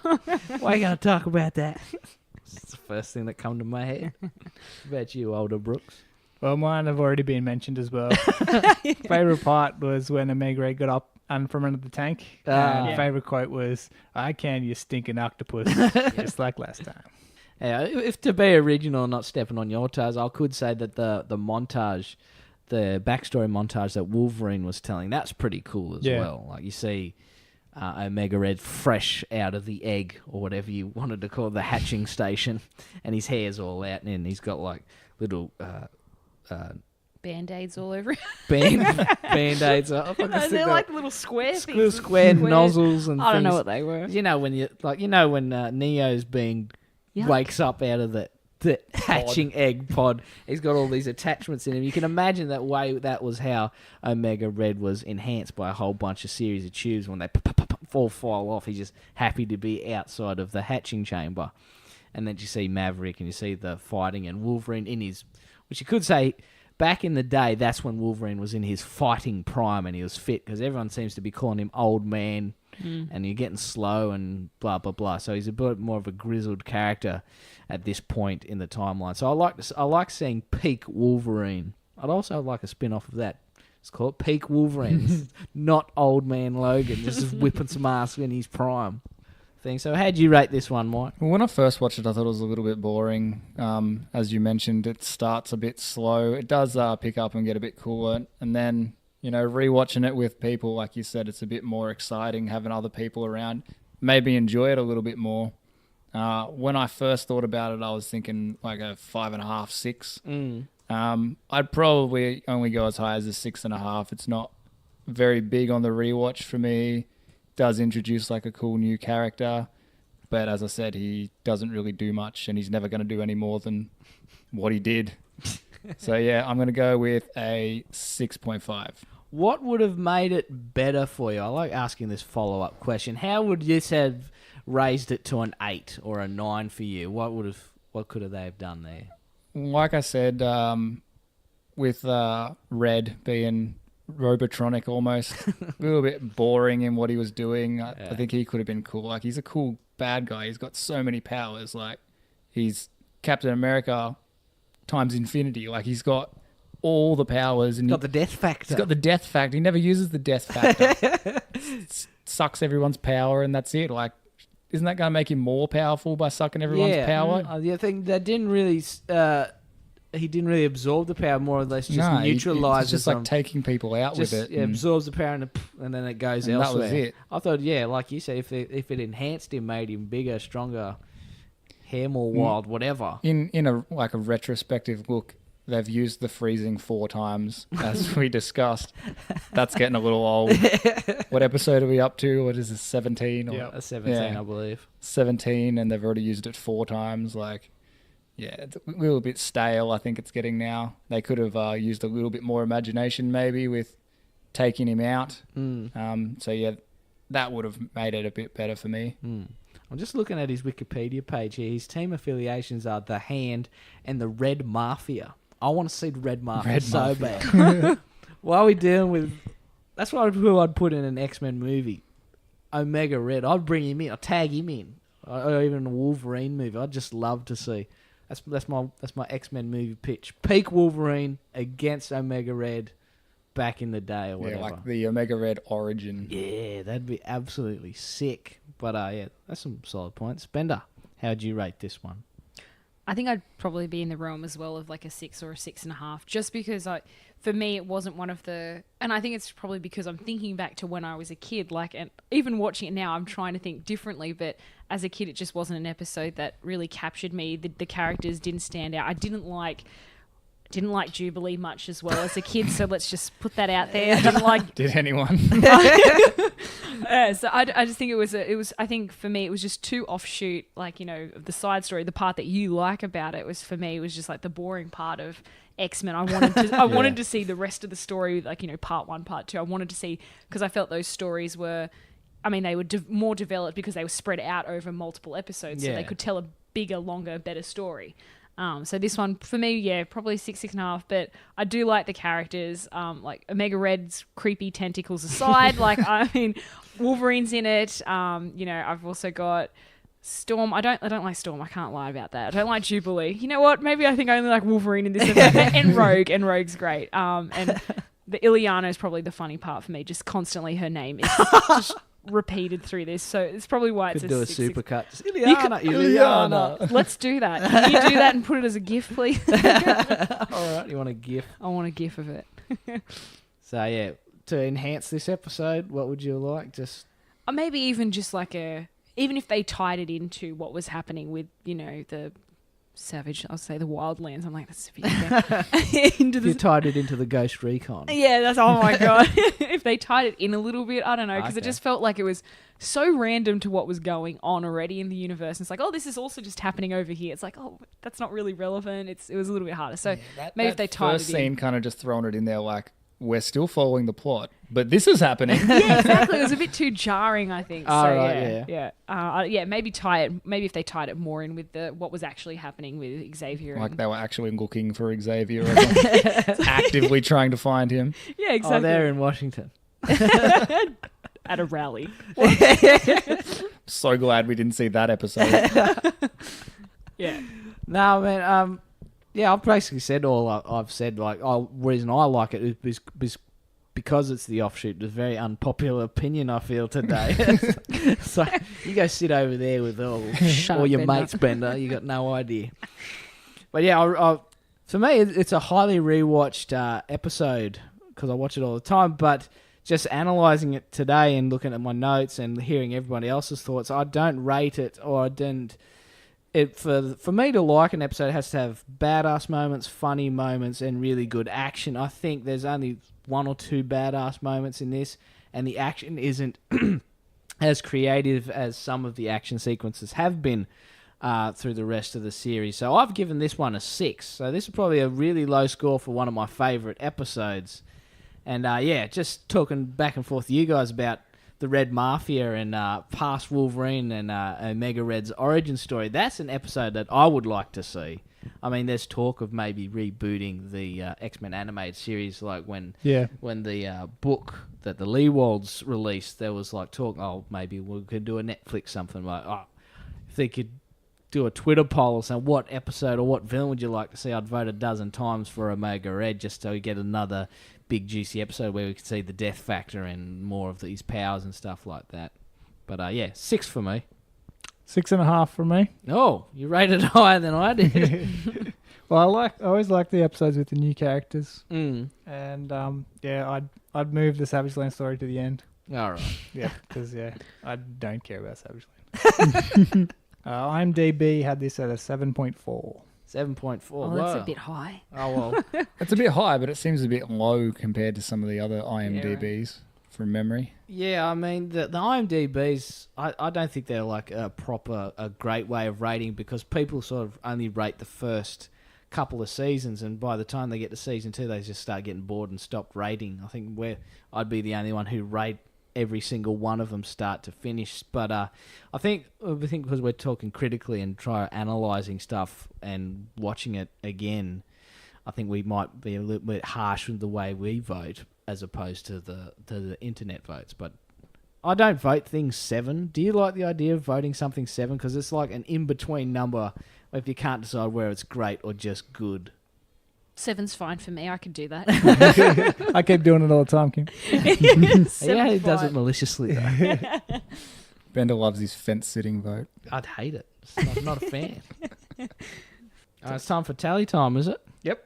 Why are you going to talk about that? It's the first thing that come to my head. What about you, older Brooks? Well, mine have already been mentioned as well. Favorite part was when Omega Red got up and from under the tank. And favorite quote was, "I can, you stinking octopus," just like last time. Yeah, if to be original and not stepping on your toes, I could say that the montage, the backstory montage that Wolverine was telling, that's pretty cool as well. Like you see Omega Red fresh out of the egg, or whatever you wanted to call it, the hatching station, and his hair's all out, and he's got like little Band-aids all over it. Band-aids. They're like little square things. Square nozzles and I don't know things. what they were. You know when Neo's wakes up out of the hatching egg pod. He's got all these attachments in him. You can imagine that was how Omega Red was enhanced by a whole bunch of series of tubes. When they fall off, he's just happy to be outside of the hatching chamber. And then you see Maverick and you see the fighting, and Wolverine in his, which you could say back in the day, that's when Wolverine was in his fighting prime and he was fit, because everyone seems to be calling him old man. And you're getting slow and blah, blah, blah. So he's a bit more of a grizzled character at this point in the timeline. So I like seeing peak Wolverine. I'd also like a spin-off of that. It's called Peak Wolverine. Not Old Man Logan, just whipping some ass in his prime thing. So how'd you rate this one, Mike? Well, when I first watched it, I thought it was a little bit boring. As you mentioned, it starts a bit slow. It does pick up and get a bit cooler. And then, rewatching it with people, like you said, it's a bit more exciting having other people around. Maybe enjoy it a little bit more. When I first thought about it, I was thinking like a 5.5, 6. I'd probably only go as high as a 6.5. It's not very big on the rewatch for me. Does introduce like a cool new character, but as I said, he doesn't really do much, and he's never going to do any more than what he did. So yeah, I'm going to go with a 6.5. What would have made it better for you? I like asking this follow-up question. How would this have raised it to an 8 or a 9 for you? What could they have done there? Like I said, with Red being Robotronic almost, a little bit boring in what he was doing. I think he could have been cool. Like, he's a cool bad guy. He's got so many powers. Like, he's Captain America times infinity. Like, he's got all the powers. And he's got the death factor. He's got the death factor. He never uses the death factor. Sucks everyone's power, and that's it. Like, isn't that going to make him more powerful by sucking everyone's power? I think that didn't really... he didn't really absorb the power, more or less just neutralizes. It's just like taking people out with it. Yeah, absorbs the power and then it goes elsewhere. That was it. I thought, like you said, if it enhanced him, made him bigger, stronger, hair more wild, whatever. In a retrospective look, they've used the freezing 4 times, as we discussed. That's getting a little old. What episode are we up to? What is this, 17? Yeah, 17, I believe. 17, and they've already used it 4 times. Like, yeah, it's a little bit stale, I think it's getting now. They could have used a little bit more imagination maybe with taking him out. So, yeah, that would have made it a bit better for me. I'm just looking at his Wikipedia page here. His team affiliations are the Hand and the Red Mafia. I want to see the Red Mafia bad. Why are we dealing with... That's who I'd put in an X-Men movie. Omega Red. I'd bring him in. I'd tag him in. Or even a Wolverine movie. I'd just love to see... That's my X-Men movie pitch. Peak Wolverine against Omega Red back in the day or whatever. Yeah, like the Omega Red origin. Yeah, that'd be absolutely sick. But that's some solid points. Bender, how'd you rate this one? I think I'd probably be in the realm as well of like a 6 or a 6.5, just because for me, it wasn't one of the, and I think it's probably because I'm thinking back to when I was a kid, like, and even watching it now, I'm trying to think differently, but as a kid, it just wasn't an episode that really captured me. The characters didn't stand out. I didn't like Jubilee much as well as a kid, so let's just put that out there. I didn't like. Did anyone? So I just think it was. I think for me, it was just too offshoot. Like, you know, the side story, the part that you like about it was, for me, it was just like the boring part of X-Men. I wanted to see the rest of the story, like, you know, part 1, part 2. I wanted to see, because I felt those stories were, I mean, they were more developed because they were spread out over multiple episodes, so they could tell a bigger, longer, better story. So this one, for me, probably 6.5, but I do like the characters. Like Omega Red's creepy tentacles aside, like, I mean, Wolverine's in it. You know, I've also got Storm. I don't like Storm. I can't lie about that. I don't like Jubilee. You know what? Maybe I think I only like Wolverine in this and Rogue. And Rogue's great. And the Ileana is probably the funny part for me. Just constantly her name is just repeated through this, so it's probably why it's could do a 6. supercut. Ileana. Let's do that. Can you do that and put it as a GIF, please? All right, you want a GIF? I want a GIF of it. So yeah, to enhance this episode, what would you like? Just maybe even just like even if they tied it into what was happening with, you know, the Savage, I'll say the Wildlands. I'm like, that's a bit you tied it into the Ghost Recon. Yeah, that's, oh my God. If they tied it in a little bit, I don't know, because it just felt like it was so random to what was going on already in the universe. And it's like, oh, this is also just happening over here. It's like, oh, that's not really relevant. It was a little bit harder. So maybe if they tied it in. First scene kind of just throwing it in there like, we're still following the plot, but this is happening. Yeah, exactly. It was a bit too jarring, I think. Right, maybe tie it. Maybe if they tied it more in with what was actually happening with Xavier. Like they were actually looking for Xavier, actively trying to find him. Yeah, exactly. Oh, they're in Washington at a rally. So glad we didn't see that episode. Yeah. No, man. Yeah, I've basically said all I've said. Like, reason I like it is because it's the offshoot. It's a very unpopular opinion, I feel, today. So you go sit over there with all your mates, Bender. You got no idea. But yeah, for me, it's a highly rewatched episode because I watch it all the time. But just analysing it today and looking at my notes and hearing everybody else's thoughts, I don't rate it, or I didn't. For me to like an episode, it has to have badass moments, funny moments, and really good action. I think there's only 1 or 2 badass moments in this, and the action isn't as creative as some of the action sequences have been through the rest of the series. So I've given this one a 6. So this is probably a really low score for one of my favourite episodes. And just talking back and forth with you guys about the Red Mafia and past Wolverine and Omega Red's origin story. That's an episode that I would like to see. I mean, there's talk of maybe rebooting the X-Men animated series, like when the book that the Leewolds released, there was like talk, maybe we could do a Netflix something like, if they could do a Twitter poll or saying what episode or what villain would you like to see, I'd vote 12 times for Omega Red just so we get another big juicy episode where we could see the death factor and more of these powers and stuff like that. But 6 for me. 6.5 for me. Oh, you rated higher than I did. Well, I always like the episodes with the new characters. And I'd move the Savage Land story to the end. All right. Yeah, because I don't care about Savage Land. IMDb had this at a 7.4. 7.4. Oh, that's a bit high. Oh, well. It's a bit high, but it seems a bit low compared to some of the other IMDb's from memory. Yeah, I mean, the IMDb's, I don't think they're like a great way of rating because people sort of only rate the first couple of seasons, and by the time they get to season 2, they just start getting bored and stop rating. I think I'd be the only one who rate every single one of them start to finish. But I think because we're talking critically and analysing stuff and watching it again, I think we might be a little bit harsh with the way we vote as opposed to the internet votes. But I don't vote things 7. Do you like the idea of voting something 7? Because it's like an in-between number if you can't decide where it's great or just good. 7's fine for me. I could do that. I keep doing it all the time, Kim. Yeah, he does it maliciously, though. Bender loves his fence-sitting vote. I'd hate it. I'm not a fan. It's time for tally time, is it? Yep.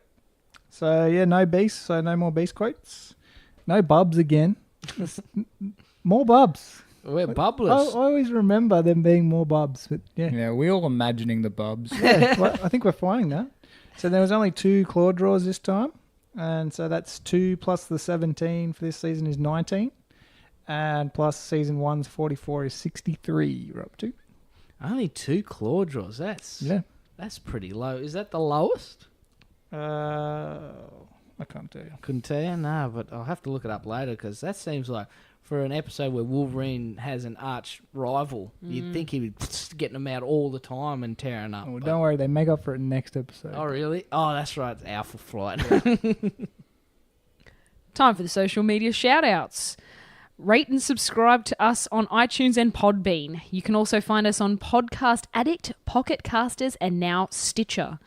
So, yeah, no beasts. So, no more beast quotes. No bubs again. More bubs. We're I bubblers. always remember them being more bubs. But yeah. Yeah, we all imagining the bubs. Yeah, well, I think we're flying now. So, there was only 2 claw draws this time. And so that's 2 plus the 17 for this season is 19. And plus season 1's 44 is 63 you're up to. Only 2 claw draws. That's pretty low. Is that the lowest? I can't tell you. Couldn't tell you, no, but I'll have to look it up later because that seems like for an episode where Wolverine has an arch rival, you'd think he'd be getting them out all the time and tearing up. Well, don't worry, they make up for it in the next episode. Oh, really? Oh, that's right. It's Alpha Flight. Time for the social media shout-outs. Rate and subscribe to us on iTunes and Podbean. You can also find us on Podcast Addict, Pocket Casters, and now Stitcher.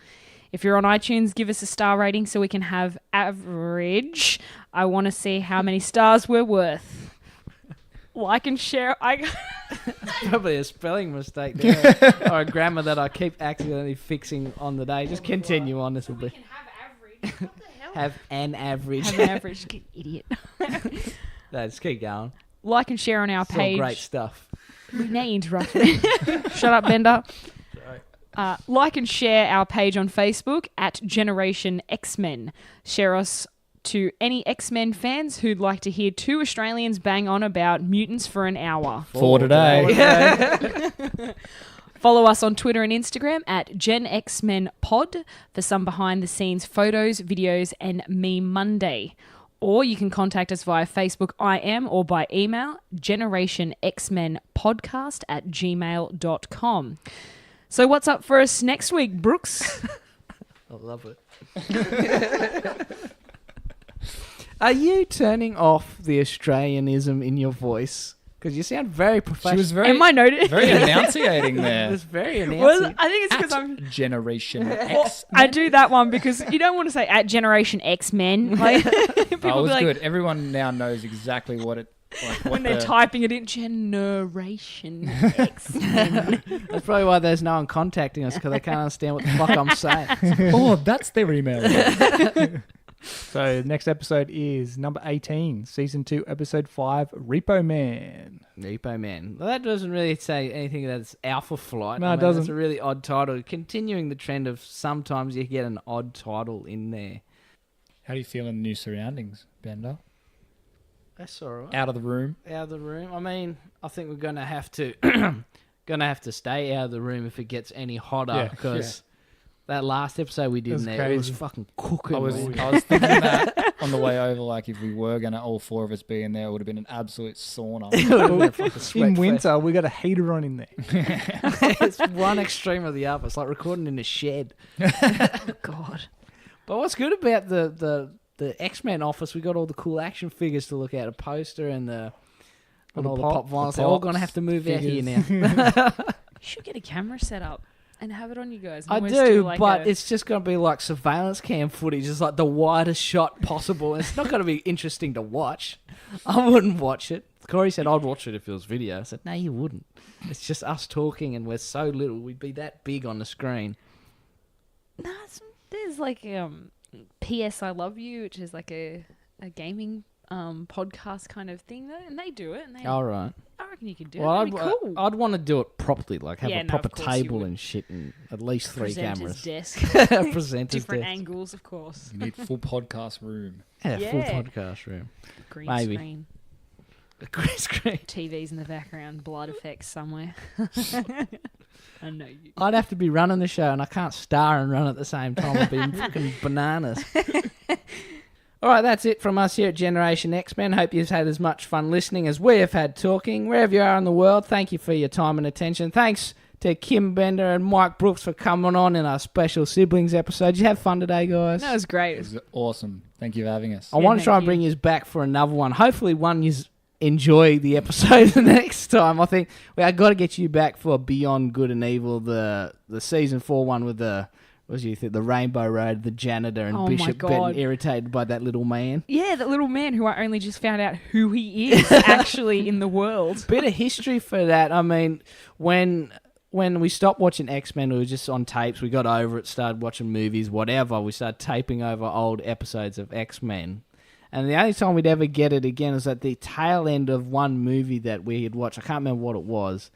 If you're on iTunes, give us a star rating so we can have average. I want to see how many stars we're worth. Like and share. Probably a spelling mistake there, or a grammar that I keep accidentally fixing on the day. Just continue on. This will be. What the hell? Have an average. Have an average. Idiot. Let's keep going. Like and share on our It's all page. great stuff. We now interrupt me. Shut up, Bender. Like and share our page on Facebook at Generation X-Men. Share us to any X-Men fans who'd like to hear 2 Australians bang on about mutants for an hour. For today. Follow us on Twitter and Instagram at GenXmenPod for some behind-the-scenes photos, videos, and Meme Monday. Or you can contact us via Facebook IM or by email, generationxmenpodcast@gmail.com. So what's up for us next week, Brooks? I love it. Are you turning off the Australianism in your voice? Because you sound very professional. She was very, Am I noted? very enunciating It there. was very announcing. Well, I think it's because I'm... Generation Well, X. I do that one because you don't want to say at Generation X-Men. Like, people Oh, it was be like, good. Everyone now knows exactly what it... Like, what when they're typing it in, Generation X-Men. That's probably why there's no one contacting us, because they can't understand what the fuck I'm saying. Oh, that's their email. So next episode is number 18, season 2, episode 5, Repo Man. Repo Man. Well, that doesn't really say anything that's Alpha Flight. No, it doesn't. It's a really odd title. Continuing the trend of sometimes you get an odd title in there. How do you feel in the new surroundings, Bender? That's all right. Out of the room? Out of the room. I mean, I think we're gonna have to stay out of the room if it gets any hotter, because that last episode we did in there, it was fucking cooking. I was thinking that on the way over, like if we were gonna all 4 of us be in there, it would have been an absolute sauna. In winter, we got a heater on in there. It's one extreme or the other. It's like recording in a shed. Oh, God. But what's good about the X-Men office, we got all the cool action figures to look at, a poster and all the pop vinyls. They're all going to have to move out here now. You should get a camera set up and have it on you guys. I do, but it's just going to be like surveillance cam footage. It's like the widest shot possible. It's not going to be interesting to watch. I wouldn't watch it. Corey said, I'd watch it if it was video. I said, no, you wouldn't. It's just us talking and we're so little. We'd be that big on the screen. No, there's like PS I Love You, which is like a gaming podcast kind of thing, and they do it. And all right. I reckon you could do it. That'd be cool. I'd want to do it properly, like have a proper of course table and shit, and at least 3 cameras. Desk. Presenter's Different desk. angles, of course. You need full podcast room. Yeah, full podcast room. Green Maybe. screen. A green screen. TVs in the background, blood effects somewhere. I know you. I'd have to be running the show, and I can't star and run at the same time. I'd be fucking bananas. All right, that's it from us here at Generation X-Men. Hope you've had as much fun listening as we have had talking. Wherever you are in the world, thank you for your time and attention. Thanks to Kim Bender and Mike Brooks for coming on in our special siblings episode. Did you have fun today, guys? That was great. It was awesome. Thank you for having us. I want to try and bring you back for another one. Hopefully one you enjoy the episode the next time. I think I got to get you back for Beyond Good and Evil, the season 4 one with the Rainbow Road, the janitor, and Bishop getting irritated by that little man. Yeah, that little man who I only just found out who he is actually in the world. Bit of history for that. I mean, when when we stopped watching X-Men, we were just on tapes. We got over it, started watching movies, whatever. We started taping over old episodes of X-Men. And the only time we'd ever get it again was at the tail end of one movie that we had watched. I can't remember what it was.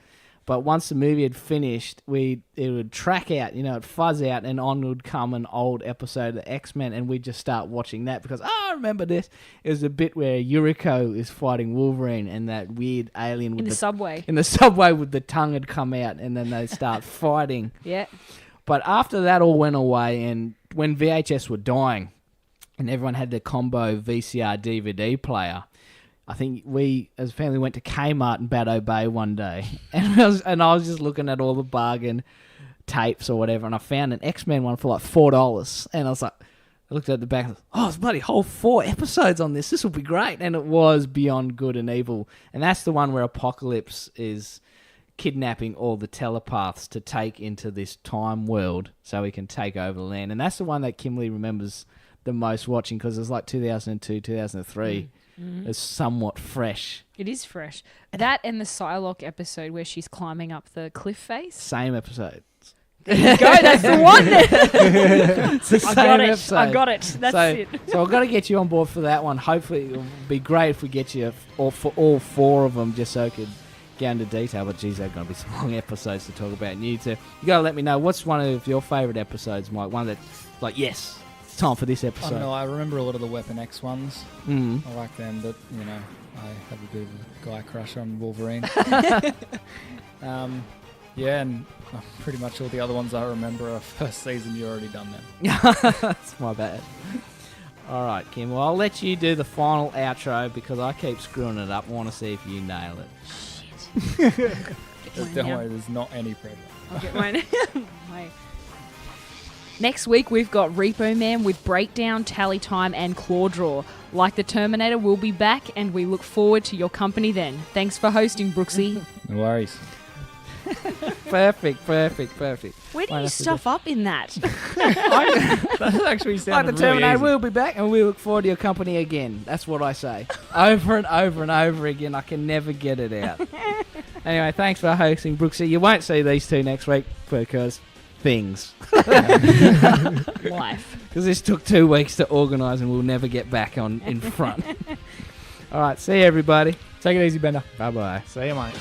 But once the movie had finished, it would track out, it'd fuzz out, and on would come an old episode of X-Men, and we'd just start watching that because, I remember this. It was a bit where Yuriko is fighting Wolverine, and that weird alien with in the subway. In the subway with the tongue had come out, and then they start fighting. Yeah. But after that all went away, and when VHS were dying, and everyone had the combo VCR DVD player, I think we, as a family, went to Kmart in Baddo Bay one day, and I was just looking at all the bargain tapes or whatever, and I found an X-Men one for like $4, and I was like, I looked at the back, and it's bloody whole 4 episodes on this. This will be great, and it was Beyond Good and Evil, and that's the one where Apocalypse is kidnapping all the telepaths to take into this time world so he can take over the land, and that's the one that Kimberly remembers the most watching because it was like 2002, 2003. It's somewhat fresh. It is fresh. That and the Psylocke episode where she's climbing up the cliff face. Same episode. There you go. That's the one. It's the same episode. I got it. That's it. So I've got to get you on board for that one. Hopefully, it'll be great if we get you for all 4 of them, just so I could get into detail. But geez, they're going to be some long episodes to talk about. And you got to let me know what's one of your favourite episodes, Mike. One that's like, yes, it's time for this episode. I don't know. I remember a lot of the Weapon X ones. Mm. I like them, but I have a bit of a guy crush on Wolverine. Yeah, and pretty much all the other ones I remember are first season. You already done them. That's my bad. All right, Kim. Well, I'll let you do the final outro because I keep screwing it up. I want to see if you nail it. Shit. Don't worry, there's not any pressure. I'll get mine. Next week, we've got Repo Man with Breakdown, Tally Time, and Claw Draw. Like the Terminator, we'll be back, and we look forward to your company then. Thanks for hosting, Brooksy. No worries. Perfect. Where do you stuff up in that? That actually sounded like the Terminator, really easy. we'll be back, and we look forward to your company again. That's what I say. Over and over and over again. I can never get it out. Anyway, thanks for hosting, Brooksy. You won't see these two next week because things. Life. Because this took 2 weeks to organise and we'll never get back on in front. All right, see you, everybody. Take it easy, Bender. Bye-bye. See you, mate.